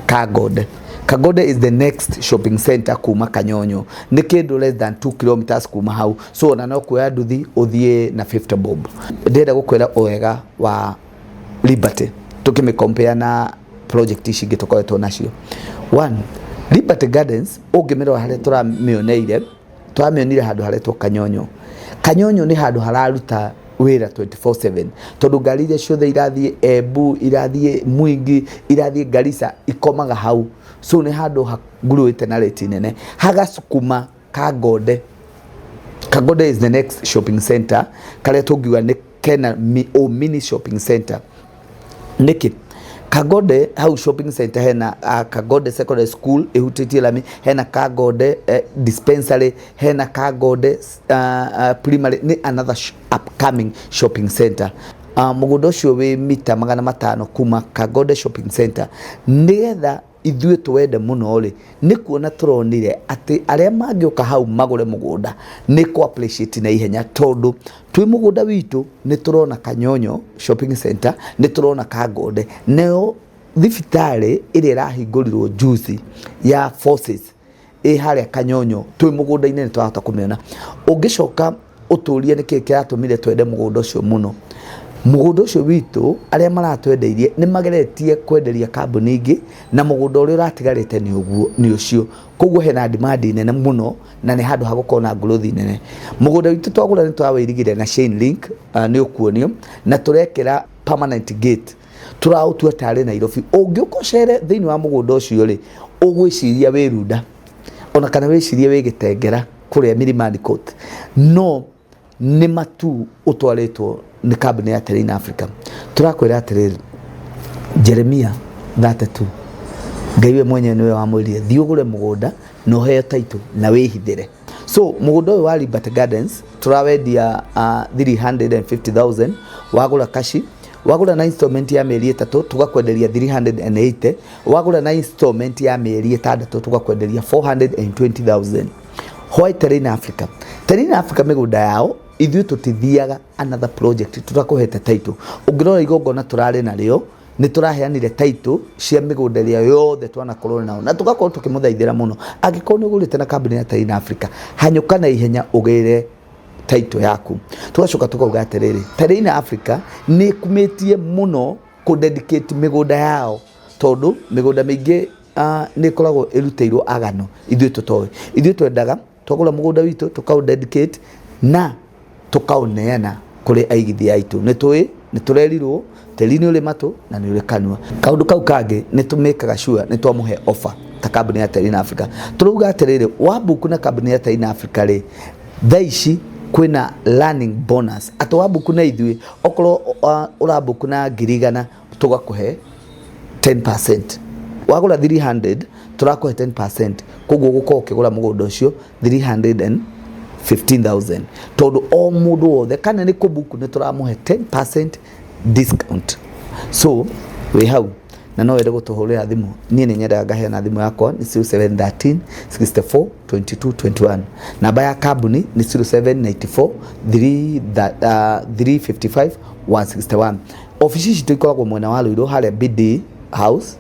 Kagode. Kagode is the next shopping center kuma Kanyonyo ni kindu less than 2 kilometers kuma hau, so na no kuya nduthi uthie na 50 bob. Ndenda gukwira wega wa Liberty tukime compare na project ici ngitokoretwo nacio. One, Liberty Gardens ungimirwa haria turamioneire handu haretwo Kanyonyo. Kanyonyo ni handu hararuta wira 24/7 tondu ngari iria ciothe irathie Embu, irathie Mwingi, irathie Garissa ikomaga hau. So ni handu nguruite na rate nene hagasukuma Kagode. Kagode is the next shopping center kare tungiwa ni Kena mini shopping center. Niki Kagode hau shopping center hena Kagode secondary school ehutitie lami, hena Kagode dispensary, hena Kagode primary, ni another upcoming shopping center. Mugunda ucio wi mita 500 kuma Kagode shopping center. Nigetha ithuĩ twende muno ri ni kuona turonire ati aria mangioka hau magure mugunda ni ko appreciate na ihenya tondu twi mugunda witu ni turona Kanyonyo shopping center, ni turona Kagode, neo thibitari iri irahingũrirwo juice ya Forces haria Kanyonyo twi mugunda ine twahota kumiona. Ungicoka uturie niki kiratumire twende mugunda ucio muno. Mugunda ucio witu aria maratwendeirie ni mageretie kwenderia kambuni ingi na mugunda uria uratigarite ni ucio, koguo hena demand nene muno na ni handu hagukorwo na growth nene. Mugunda witu twagura ni twawirigire na chain link ni ukuonio na turekera permanent gate turautua tare Nairobi. Ungiukocere thiini wa mugunda ucio ri ugwiciria wirunda ona kana wicirie wigitengera kuria Milimani Court, no ni matu utwaritwo ni kambuni ya Terrain Africa. Turakwira atiriri Jeremia 32 ngaiwe mwenye niwe wamwiriye thiugure mugunda no heo title na wihithire. So mugunda uyu wa Liberty Gardens turawendia 350,000 wagura kashi, wagura na installment ya mieri 3 tugakwenderia 380, wagura na installment ya mieri 6 tugakwenderia 420,000. Why Terrain Africa? Terrain Africa migunda yao ithuĩ tutithiaga another project turakuhete title. Ungirora igongona turare nario ni turaheanire title cia migunda ria yothe twanakorwo nao na tugakorwo tukimuthaithira muno. Angikorwo ni ugurite na kambuni ya Terrain Africa, hanyuka na ihenya ugire title yaku. Tugacoka tukauga atiriri Terrain Africa ni kumetie muno ku dedicate migunda yao tondu migunda mingi ni koragwo iruteirwo agano ithuĩ tutoe. Ithuĩ twendaga twagura mugunda witu tukau dedicate na tukauneana kuri aigithia aitu. Ni turerirwo teri-ini uri matu na ni uri kanua. Kaundu kau kangi ni tumekaga sure ni twamuhe offer ta kambuni ya Terrain Africa. Turuga atiriri wabuku na kambuni ya Terrain Africa ri thaici kwina learning bonus atu wabuku na ithuĩ okorwo urabuku na 100 tugakuhe 10%. Wagura 300 turakuhe 10%, koguo gukorwo ukigura mugunda ucio 315,000 tondu o mundu wothe kana ni kubuku ni turamuhe 10% discount. So we hau na no wende gutuhurira thimu nie ni nyenda ngaheana thimu yakwa ni 0713 64 22 21. Namba ya kambuni ni 0794 355 161. Ofisi citu ikoragwo mwena wa Ruiru haria BD House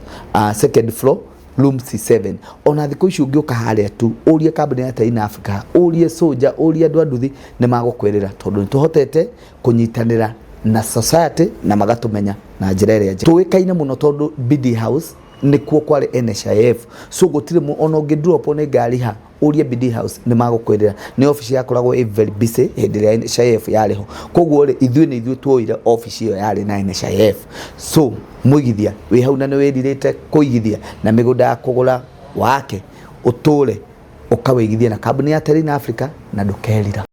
second floor room C7. Ona thiku ici ungiuka haria tu urie kambuni ya Terrain Africa, urie Soja, urie andu anduthi ni magukwerera tondu ni tuhotete kunyitanira na society na magatumenya na njira iria njega. Tuikaine muno tondu BD House ni kuo kwari NHIF, so gutire mu ona ungi drop ne ngari ha urie BD House ni magukwerera ni office yakoragwo very busy hindi ya NHIF yariho. Koguo ri ithuĩ ni ithuĩ tuoire office iyo yari na NHIF. So muigithia wi hau na ni wiririte kuigithia na migunda ya kugura wake uture ukaweigithia na kambuni ya Terrain Africa na ndukerira.